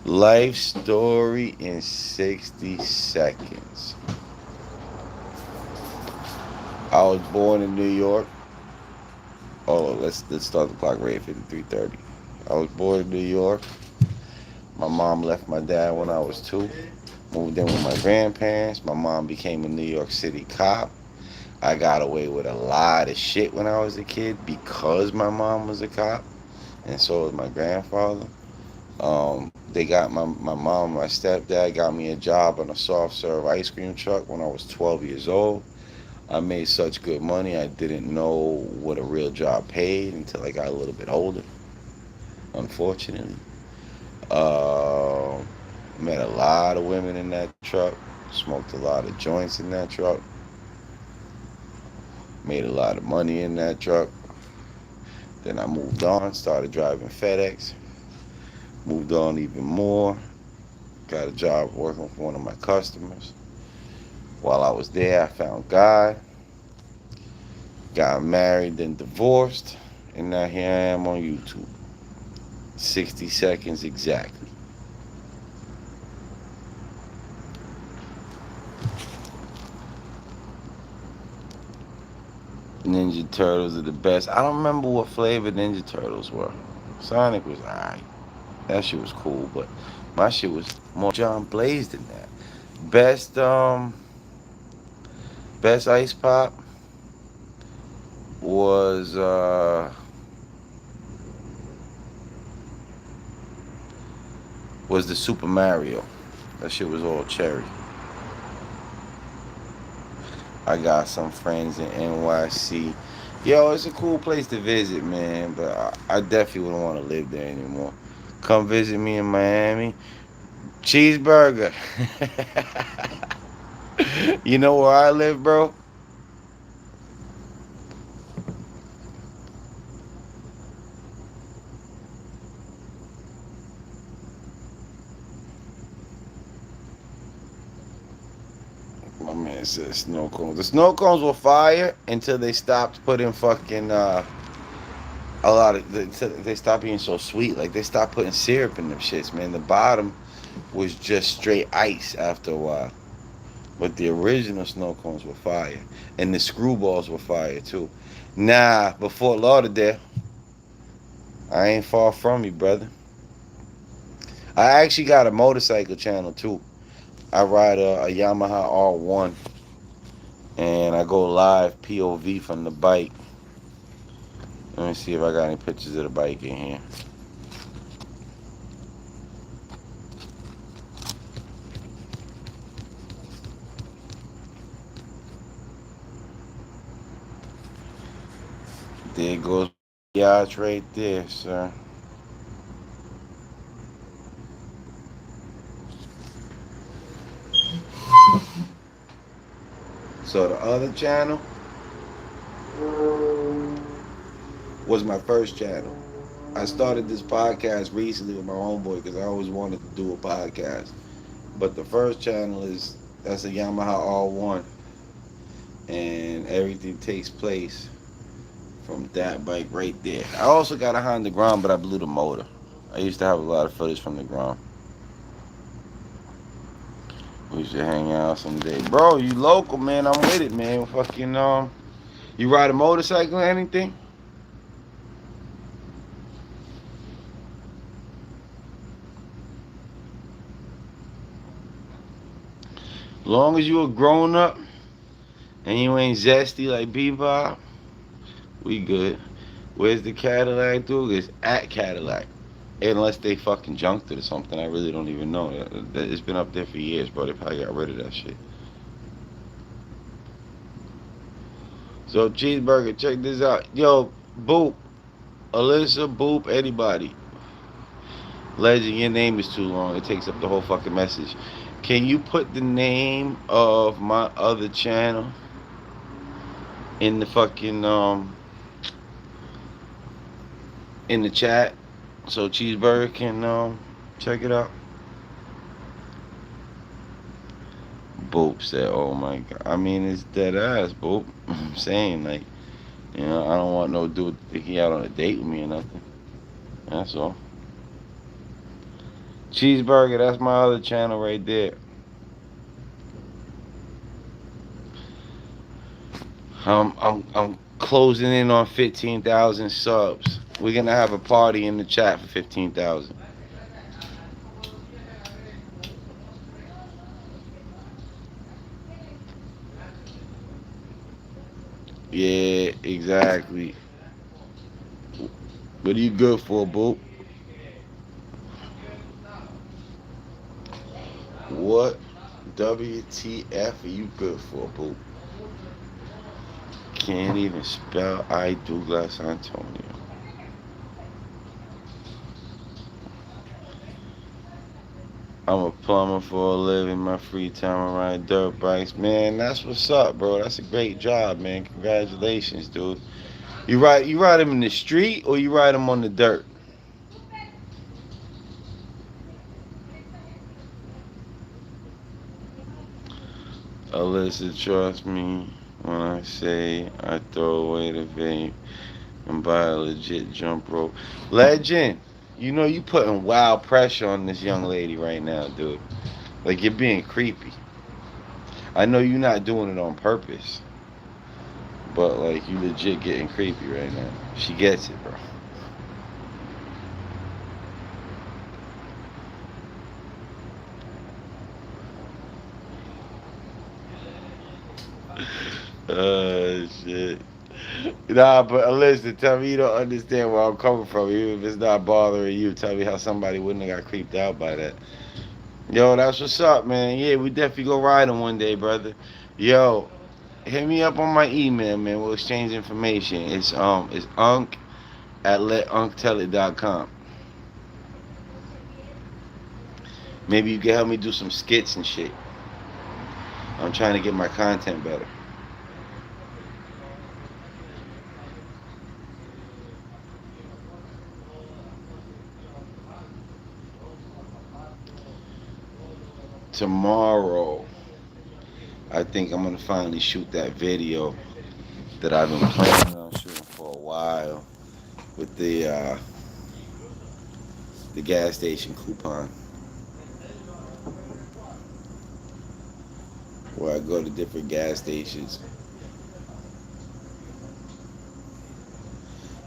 Speaker 1: Life story in 60 seconds. I was born in New York. Oh, let's start the clock right at 53:30. I was born in New York. My mom left my dad when I was 2. Moved in with my grandparents. My mom became a New York City cop. I got away with a lot of shit when I was a kid because my mom was a cop, and so was my grandfather. They got my mom and my stepdad got me a job on a soft serve ice cream truck when I was 12 years old. I made such good money I didn't know what a real job paid until I got a little bit older, unfortunately. Uh, Met a lot of women in that truck, smoked a lot of joints in that truck, made a lot of money in that truck. Then I moved on, started driving FedEx, moved on even more, got a job working for one of my customers. While I was there, I found God, got married, then divorced, and now here I am on YouTube. 60 seconds exactly. Ninja Turtles are the best. I don't remember what flavor Ninja Turtles were. Sonic was alright. That shit was cool, but my shit was more John Blaze than that. Best best ice pop was the Super Mario. That shit was all cherry. I got some friends in NYC. Yo, it's a cool place to visit, man. But I definitely wouldn't want to live there anymore. Come visit me in Miami. Cheeseburger. You know where I live, bro? My man says snow cones. The snow cones were fire until they stopped putting fucking a lot of. They stopped being so sweet. Like they stopped putting syrup in them shits, man. The bottom was just straight ice after a while. But the original snow cones were fire, and the screwballs were fire too. Nah, before Lauderdale, I ain't far from you, brother. I actually got a motorcycle channel too. I ride a Yamaha R1, and I go live POV from the bike. Let me see if I got any pictures of the bike in here. There goes yachts right there, sir. So the other channel was my first channel. I started this podcast recently with my homeboy because I always wanted to do a podcast. But the first channel that's a Yamaha R1, and everything takes place from that bike right there. I also got a Honda Ground, but I blew the motor. I used to have a lot of footage from the ground. We should hang out someday, bro. You local, man? I'm with it, man. Fucking you ride a motorcycle or anything? Long as you a grown up and you ain't zesty like Bebop, we good. Where's the Cadillac, dude? It's at Cadillac. Unless they fucking junked it or something, I really don't even know. It's been up there for years, bro. They probably got rid of that shit. So cheeseburger, check this out. Yo, Boop, Alyssa, Boop, anybody. Legend, your name is too long. It takes up the whole fucking message. Can you put the name of my other channel in the fucking in the chat so cheeseburger can check it out? Boop said, "Oh my god." I mean, it's dead ass, Boop. I'm saying, like, I don't want no dude to think he out on a date with me or nothing. That's all. Cheeseburger, that's my other channel right there. I'm closing in on 15,000 subs. We're gonna have a party in the chat for 15,000. Yeah, exactly. What are you good for, Boop? What WTF are you good for, Boop? Can't even spell I Douglas Antonio. I'm a plumber for a living. My free time I ride dirt bikes. Man, that's what's up, bro. That's a great job, man. Congratulations, dude. You ride them in the street or you ride them on the dirt? Alyssa, trust me when I say I throw away the vape and buy a legit jump rope. Legend, you putting wild pressure on this young lady right now, dude. Like you're being creepy. I know you're not doing it on purpose, but like you legit getting creepy right now. She gets it, bro. Shit. Nah, but listen, tell me you don't understand where I'm coming from. Even if it's not bothering you, tell me how somebody wouldn't have got creeped out by that. Yo, that's what's up, man. Yeah, we definitely go riding one day, brother. Yo, hit me up on my email, man. We'll exchange information. It's Unc at letunctellit.com. Maybe you can help me do some skits and shit. I'm trying to get my content better. Tomorrow, I think I'm gonna finally shoot that video that I've been planning on shooting for a while with the gas station coupon, where I go to different gas stations.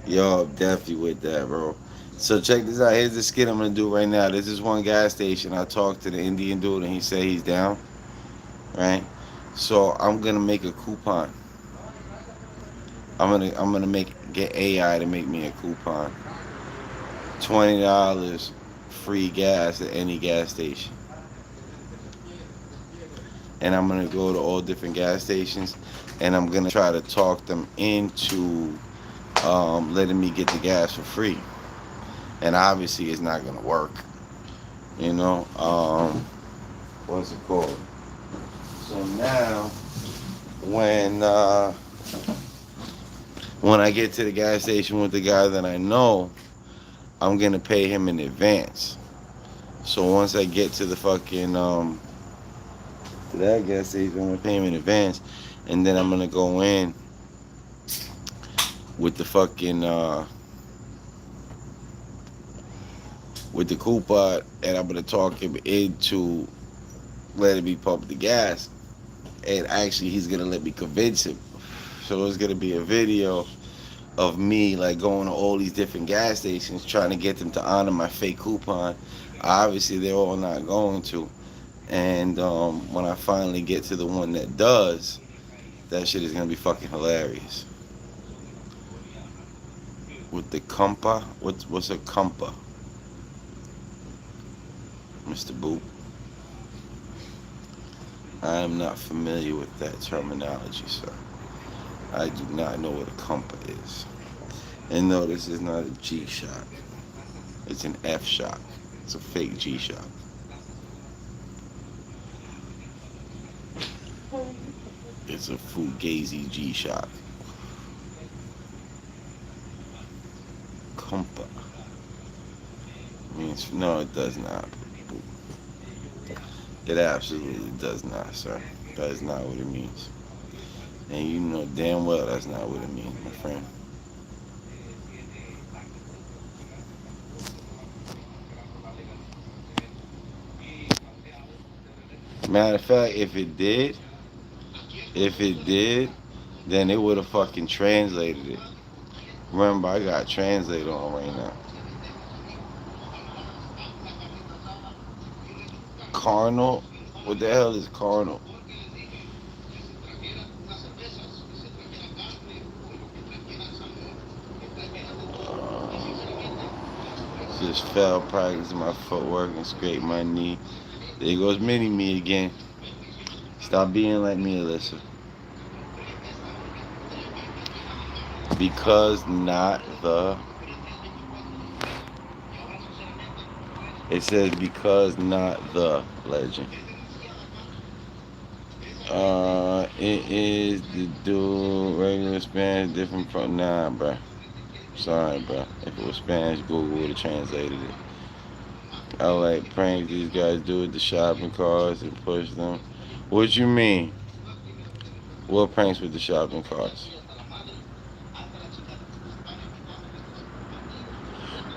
Speaker 1: Yo, I'm definitely with that, bro. So check this out. Here's the skit I'm gonna do right now. This is one gas station. I talked to the Indian dude and he said he's down, right? So I'm gonna make a coupon. I'm gonna get AI to make me a coupon. $20 free gas at any gas station. And I'm gonna go to all different gas stations and I'm gonna try to talk them into letting me get the gas for free. And obviously it's not gonna work. You know, what's it called? So now when when I get to the gas station with the guy that I know, I'm gonna pay him in advance. So once I get to the fucking to that gas station, I'm gonna pay him in advance, and then I'm gonna go in with the fucking with the coupon, and I'm gonna talk him into letting me pump the gas, and actually he's gonna let me convince him. So it's gonna be a video of me like going to all these different gas stations trying to get them to honor my fake coupon. Obviously they're all not going to, and when I finally get to the one that does, that shit is gonna be fucking hilarious. With the compa, what's a compa, Mr. Boop? I am not familiar with that terminology, sir. I do not know what a compa is. And no, this is not a G-Shock. It's an F-Shock. It's a fake G-Shock. It's a Fugazi G-Shock. Compa means, no, it does not. It absolutely does not, sir. That is not what it means. And you know damn well that's not what it means, my friend. Matter of fact, if it did, then it would have fucking translated it. Remember, I got translator on right now. Carnal? What the hell is carnal? Just fell, practicing my footwork and scraped my knee. There goes mini me again. Stop being like me, Alyssa. Because not the. It says because not the legend. It is the dude regular Spanish different from nah, bruh. Sorry, bruh. If it was Spanish, Google would have translated it. I like pranks these guys do with the shopping carts and push them. What you mean? What pranks with the shopping carts?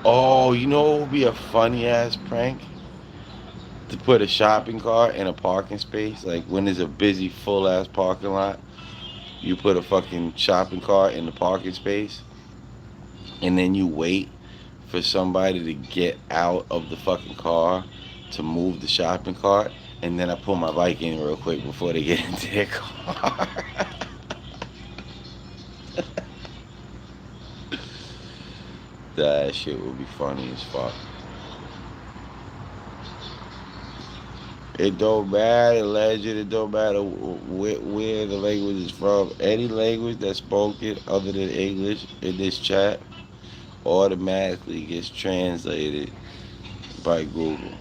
Speaker 1: Oh, you know what would be a funny ass prank? To put a shopping cart in a parking space. Like when there's a busy, full ass parking lot, you put a fucking shopping cart in the parking space, and then you wait for somebody to get out of the fucking car to move the shopping cart, and then I pull my bike in real quick before they get into their car. That shit would be funny as fuck. It don't matter, legend. It don't matter where the language is from. Any language that's spoken other than English in this chat automatically gets translated by Google.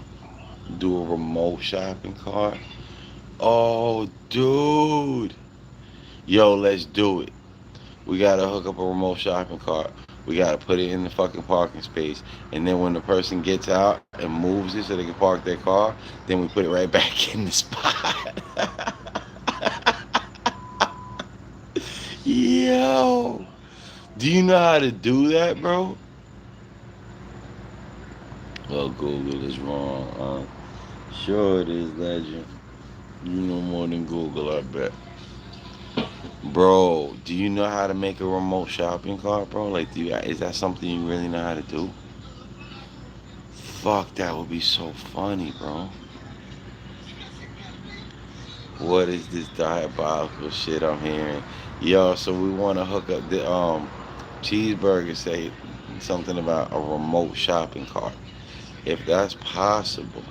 Speaker 1: Do a remote shopping cart. Oh, dude. Yo, let's do it. We gotta hook up a remote shopping cart. We gotta put it in the fucking parking space. And then when the person gets out and moves it so they can park their car, then we put it right back in the spot. Yo. Do you know how to do that, bro? Well, Google is wrong. Sure it is, legend. You know more than Google, I bet. Bro, do you know how to make a remote shopping cart, bro? Like, is that something you really know how to do? Fuck, that would be so funny, bro. What is this diabolical shit I'm hearing? Yo, so we want to hook up the cheeseburger. Say something about a remote shopping cart. If that's possible,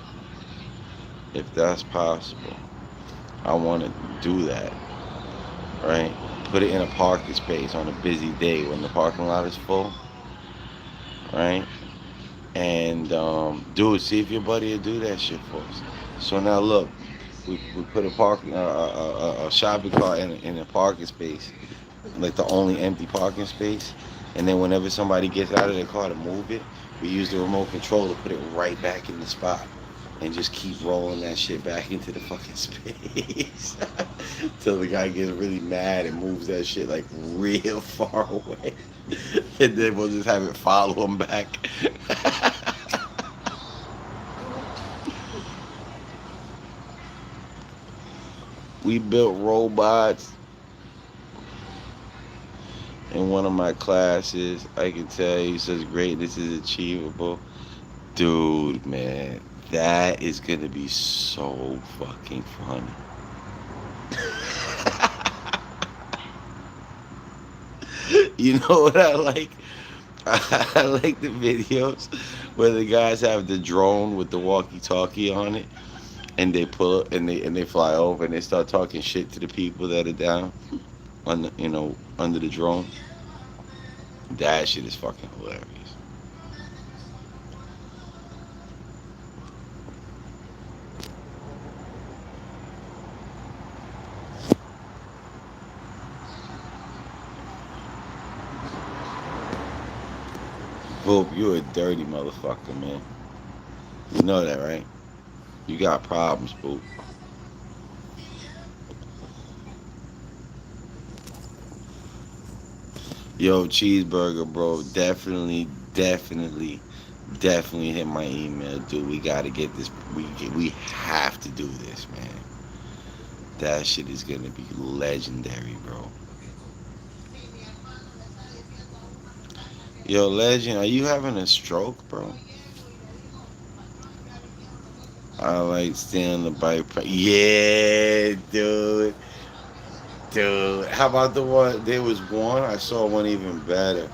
Speaker 1: if that's possible, I want to do that. Right? Put it in a parking space on a busy day when the parking lot is full. Right? And dude, see if your buddy will do that shit for us. So now look, we put a shopping cart in a parking space, like the only empty parking space. And then whenever somebody gets out of their car to move it, we use the remote control to put it right back in the spot. And just keep rolling that shit back into the fucking space. Till the guy gets really mad and moves that shit like real far away. And then we'll just have it follow him back. We built robots in one of my classes. I can tell you such greatness is achievable. Dude, man, that is gonna be so fucking funny. You know what I like? I like the videos where the guys have the drone with the walkie-talkie on it, and they pull up and they fly over and they start talking shit to the people that are down under the drone. That shit is fucking hilarious. Boop, you a dirty motherfucker, man. You know that, right? You got problems, Boop. Yo, cheeseburger, bro. Definitely hit my email, dude. We gotta get this. We have to do this, man. That shit is gonna be legendary, bro. Yo, legend, are you having a stroke, bro? I like staying the bike. Yeah, dude. Dude, how about the one? There was one. I saw one even better.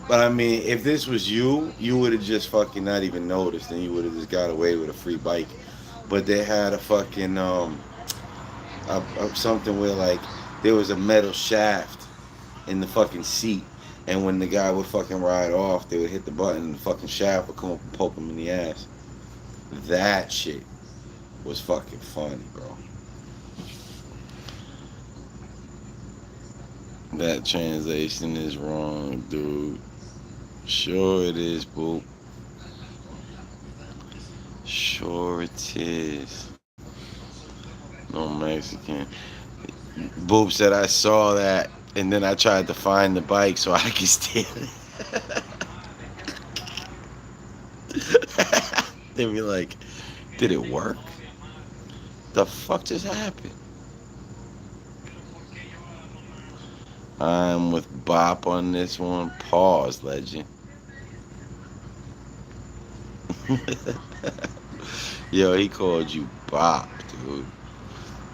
Speaker 1: But I mean, if this was you, you would have just fucking not even noticed, and you would have just got away with a free bike. But they had a fucking something where like there was a metal shaft in the fucking seat, and when the guy would fucking ride off, they would hit the button, and the fucking shaft would come up and poke him in the ass. That shit was fucking funny, bro. That translation is wrong, dude. Sure it is, Boop. Sure it is. No Mexican. Boop said I saw that, and then I tried to find the bike so I could steal it. They be like, did it work? The fuck just happened? I'm with Bop on this one. Pause, legend. Yo, he called you Bop, dude.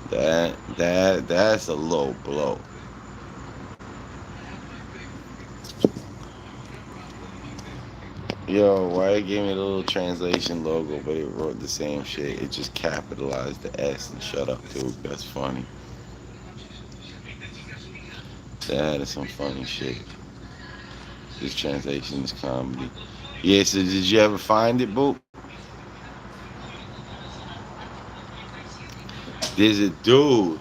Speaker 1: That's a low blow. Yo, why it gave me the little translation logo, but it wrote the same shit? It just capitalized the S and shut up, dude. That's funny. That is some funny shit. This translation is comedy. Yeah, so did you ever find it, Boop? There's a dude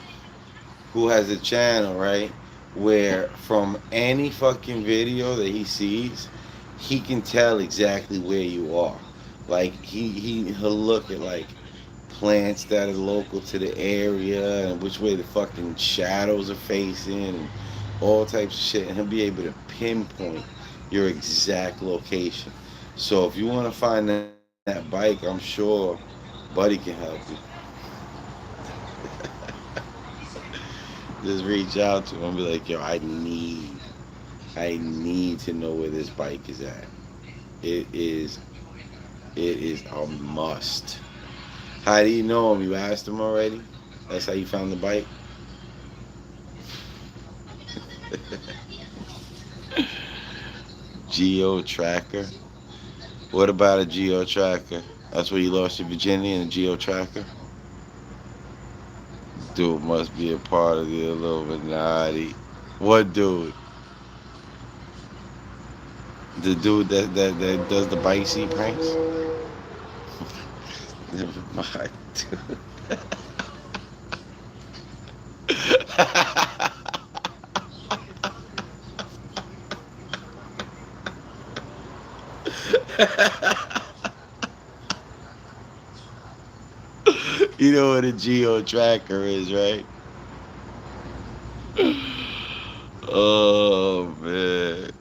Speaker 1: who has a channel, right? Where from any fucking video that he sees, he can tell exactly where you are. Like he'll look at like plants that are local to the area and which way the fucking shadows are facing and all types of shit, and he'll be able to pinpoint your exact location. So if you want to find that bike, I'm sure Buddy can help you. Just reach out to him and be like, yo, I need to know where this bike is at. It is it is a must. How do you know him? You asked him already? That's how you found the bike? Geo tracker. What about a geo tracker? That's where you lost your virginity in a geo tracker? Dude must be a part of the Illuminati. What dude? The dude that does the bike seat pranks? Never mind, dude. You know what a geo tracker is, right? Oh man.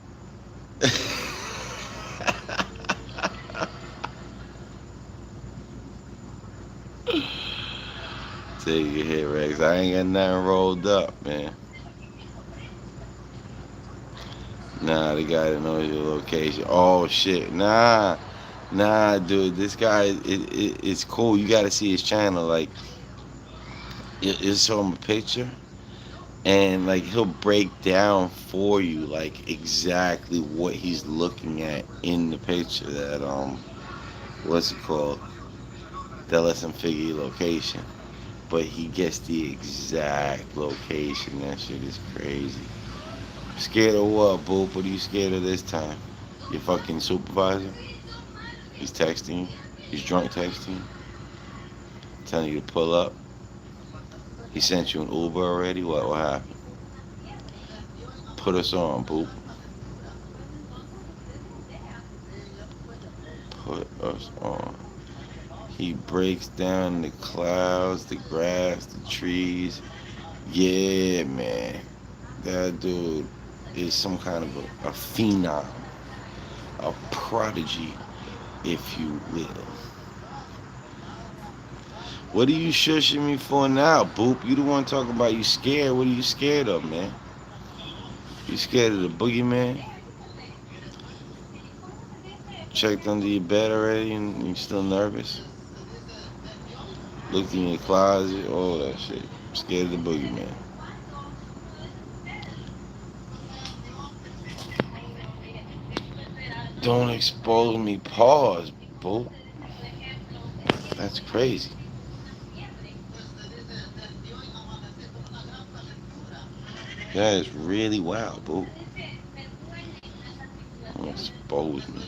Speaker 1: Take your hit, Rex. I ain't got nothing rolled up, man. Nah, the guy that knows your location. Oh shit. Nah, dude. This guy, it's cool. You gotta see his channel. Like, you show him a picture, and like he'll break down for you like exactly what he's looking at in the picture. That what's it called? That lets him figure your location. But he gets the exact location. That shit is crazy. Scared of what, Boop? What are you scared of this time? Your fucking supervisor? He's texting you. He's drunk texting you. Telling you to pull up. He sent you an Uber already? What happened? Put us on, Boop. Put us on. He breaks down the clouds, the grass, the trees. Yeah, man. That dude is some kind of a phenom, a prodigy, if you will. What are you shushing me for now, Boop? You the one talking about you scared. What are you scared of, man? You scared of the boogeyman? Checked under your bed already and you still nervous? Looked in your closet, all that shit. Scared of the boogeyman. Don't expose me. Pause, Boop. That's crazy. That is really wild, Boop. Don't expose me.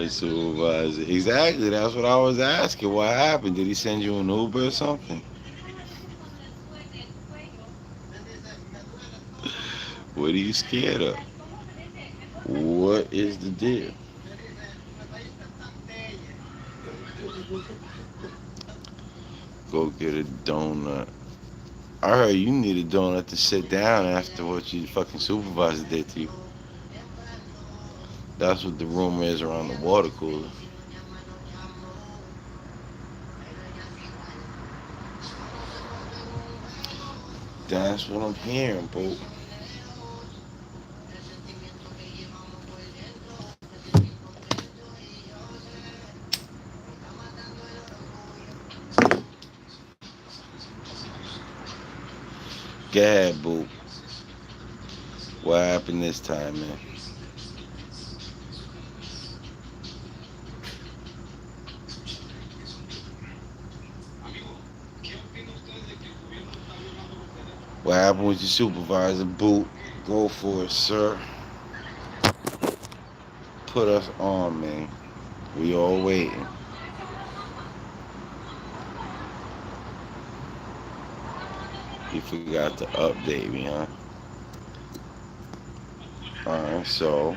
Speaker 1: Supervisor. Exactly. That's what I was asking. What happened? Did he send you an Uber or something? What are you scared of? What is the deal? Go get a donut. I heard you need a donut to sit down after what your fucking supervisor did to you. That's what the rumor is around the water cooler. That's what I'm hearing, bro. Go ahead, boo. What happened this time, man? What happened with your supervisor? Boot. Go for it, sir. Put us on, man. We all waiting. You forgot to update me, huh? Alright, so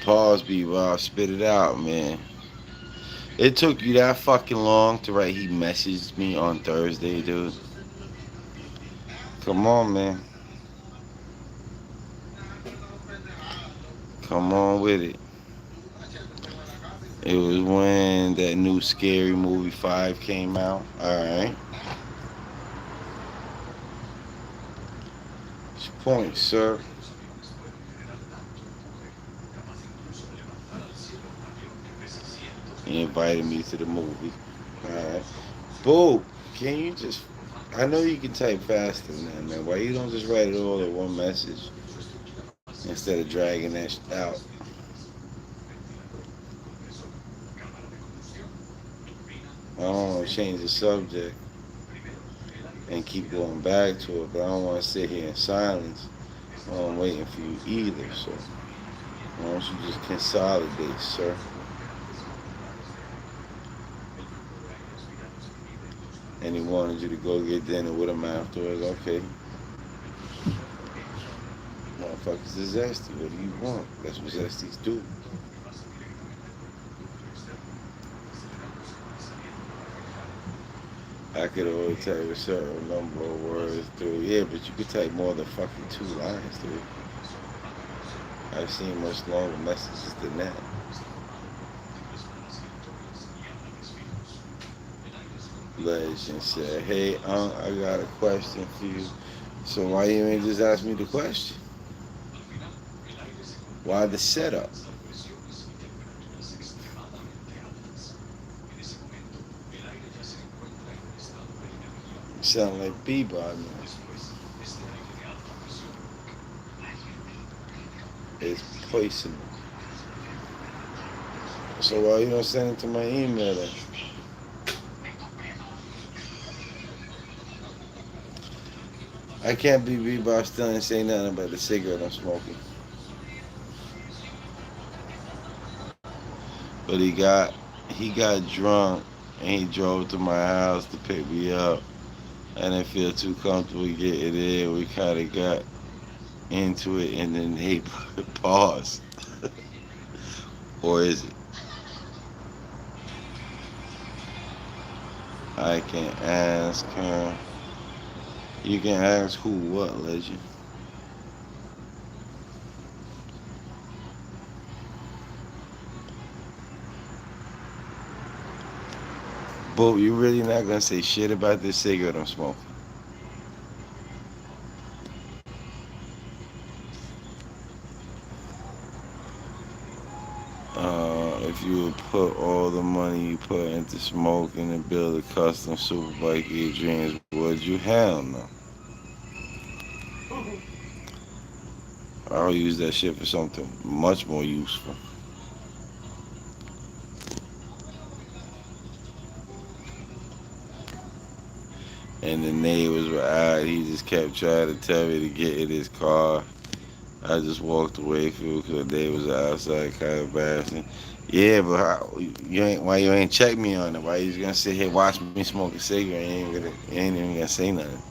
Speaker 1: pause be while I spit it out, man. It took you that fucking long to write he messaged me on Thursday, dude. Come on, man. Come on with it. It was when that new Scary Movie 5 came out. Alright. What's your point, sir? He invited me to the movie. Alright. Boo, can you just... I know you can type faster than that, man. Why you don't just write it all in one message instead of dragging that out? I don't want to change the subject and keep going back to it, but I don't want to sit here in silence while I'm waiting for you either. So why don't you just consolidate, sir? And he wanted you to go get dinner with him afterwards. Okay, motherfuckers is zesty. What do you want? That's what zesties do. I could only type a certain number of words through. Yeah, but you could type more than fucking 2 lines through. I've seen much longer messages than that. Legend said, "Hey, I got a question for you. So why you ain't just ask me the question? Why the setup? You sound like Bebop, man. It's poison. So why you don't send it to my email then? I can't be Bebop still ain't say nothing about the cigarette I'm smoking. But he got drunk and he drove to my house to pick me up. I didn't feel too comfortable getting in. We kind of got into it and then he paused. Or is it? I can ask her. You can ask who what, legend? But you really not gonna say shit about this cigarette I'm smoking? If you would put all the money you put into smoking and build a custom superbike of your dreams, would you? Hell no. I'll use that shit for something much more useful. And the neighbors were out. He just kept trying to tell me to get in his car. I just walked away from it because the neighbors were outside, kind of embarrassing. Yeah, but you ain't why you ain't check me on it? Why you just gonna sit here watch me smoke a cigarette? You ain't even gonna say nothing.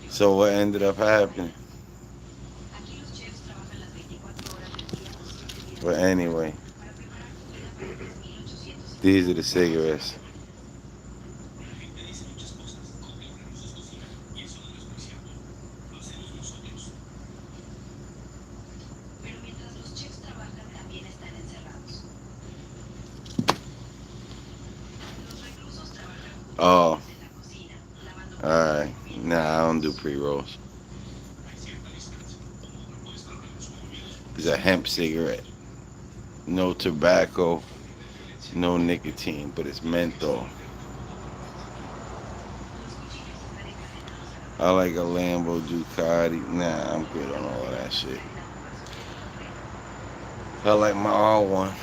Speaker 1: So what ended up happening? But anyway, these are the cigarettes. Oh, alright. Nah, I don't do pre rolls. is a hemp cigarette. No tobacco, no nicotine, but it's menthol. I like a Lambo Ducati. Nah, I'm good on all that shit. I like my R1.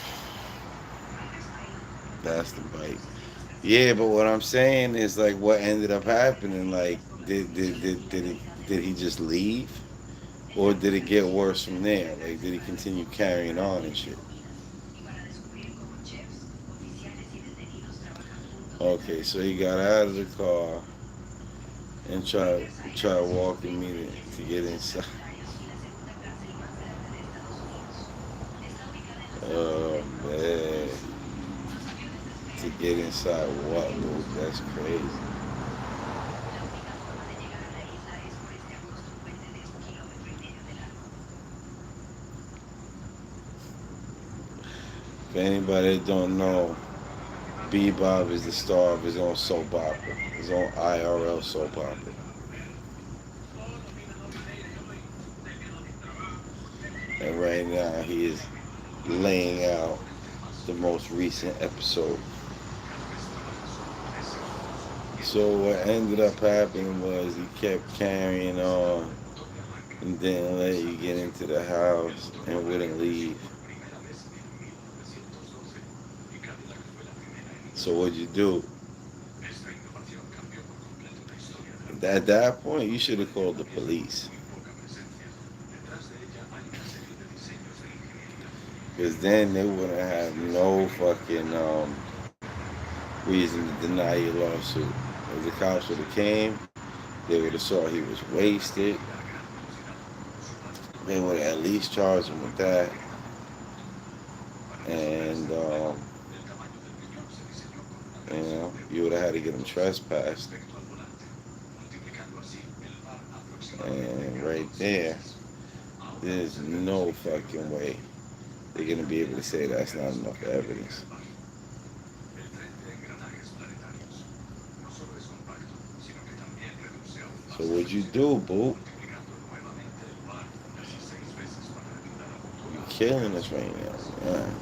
Speaker 1: That's the bike. Yeah, but what I'm saying is like what ended up happening. Like, did he just leave, or did it get worse from there? Like, did he continue carrying on and shit? Okay, so he got out of the car and tried walking me to get inside. Oh man, to get inside what, Luke? That's crazy. If anybody that don't know, Bebop is the star of his own soap opera, his own IRL soap opera. And right now he is laying out the most recent episode. So what ended up happening was he kept carrying on and didn't let you get into the house and wouldn't leave. So what'd you do? At that point, you should have called the police. Because then they wouldn't have no fucking reason to deny your lawsuit. If the cops would have came, they would have saw he was wasted. They would have at least charged him with that. And, you would have had to get him trespassed. And right there, there's no fucking way they're going to be able to say that's not enough evidence. So what'd you do, boo? You're killing us right now, man.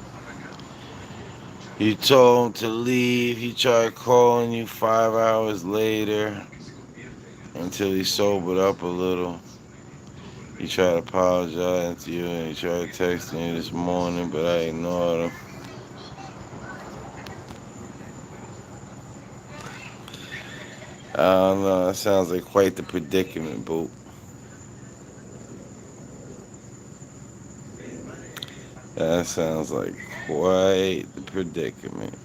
Speaker 1: You told him to leave. He tried calling you 5 hours later until he sobered up a little. He tried to apologize to you and he tried to text me this morning, but I ignored him. I don't know. That sounds like quite the predicament, boo. That sounds like quite the predicament.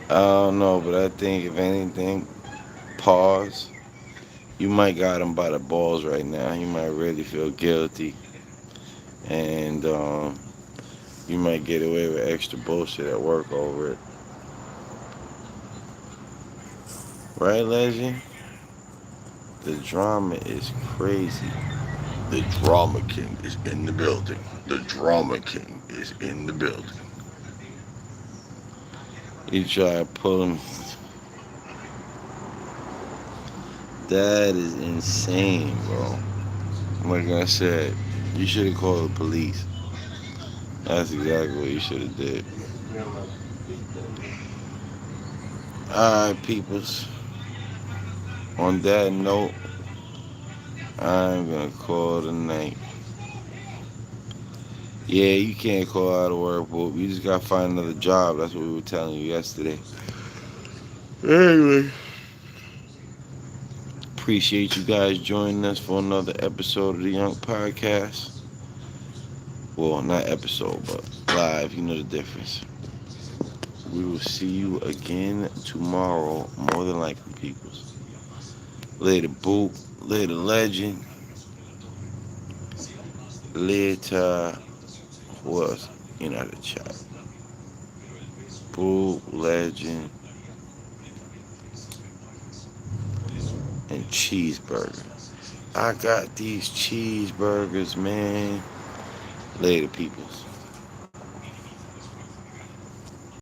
Speaker 1: I don't know, but I think if anything, pause. You might got him by the balls right now. He might really feel guilty, and you might get away with extra bullshit at work over it. Right, legend? The drama is crazy. The drama king is in the building. The drama king is in the building. You try to pull him. That is insane, bro. Like I said, you should have called the police. That's exactly what you should have did. Alright, peoples. On that note, I'm gonna call it a night. Yeah, you can't call out of work, but you just gotta find another job. That's what we were telling you yesterday. Anyway, appreciate you guys joining us for another episode of the Young Podcast. Well, not episode, but live. You know the difference. We will see you again tomorrow, more than likely, peoples. Later, Boop. Later, Legend. Later, who else? You know the chat. Boop, Legend, and cheeseburger. I got these cheeseburgers, man. Later, peoples.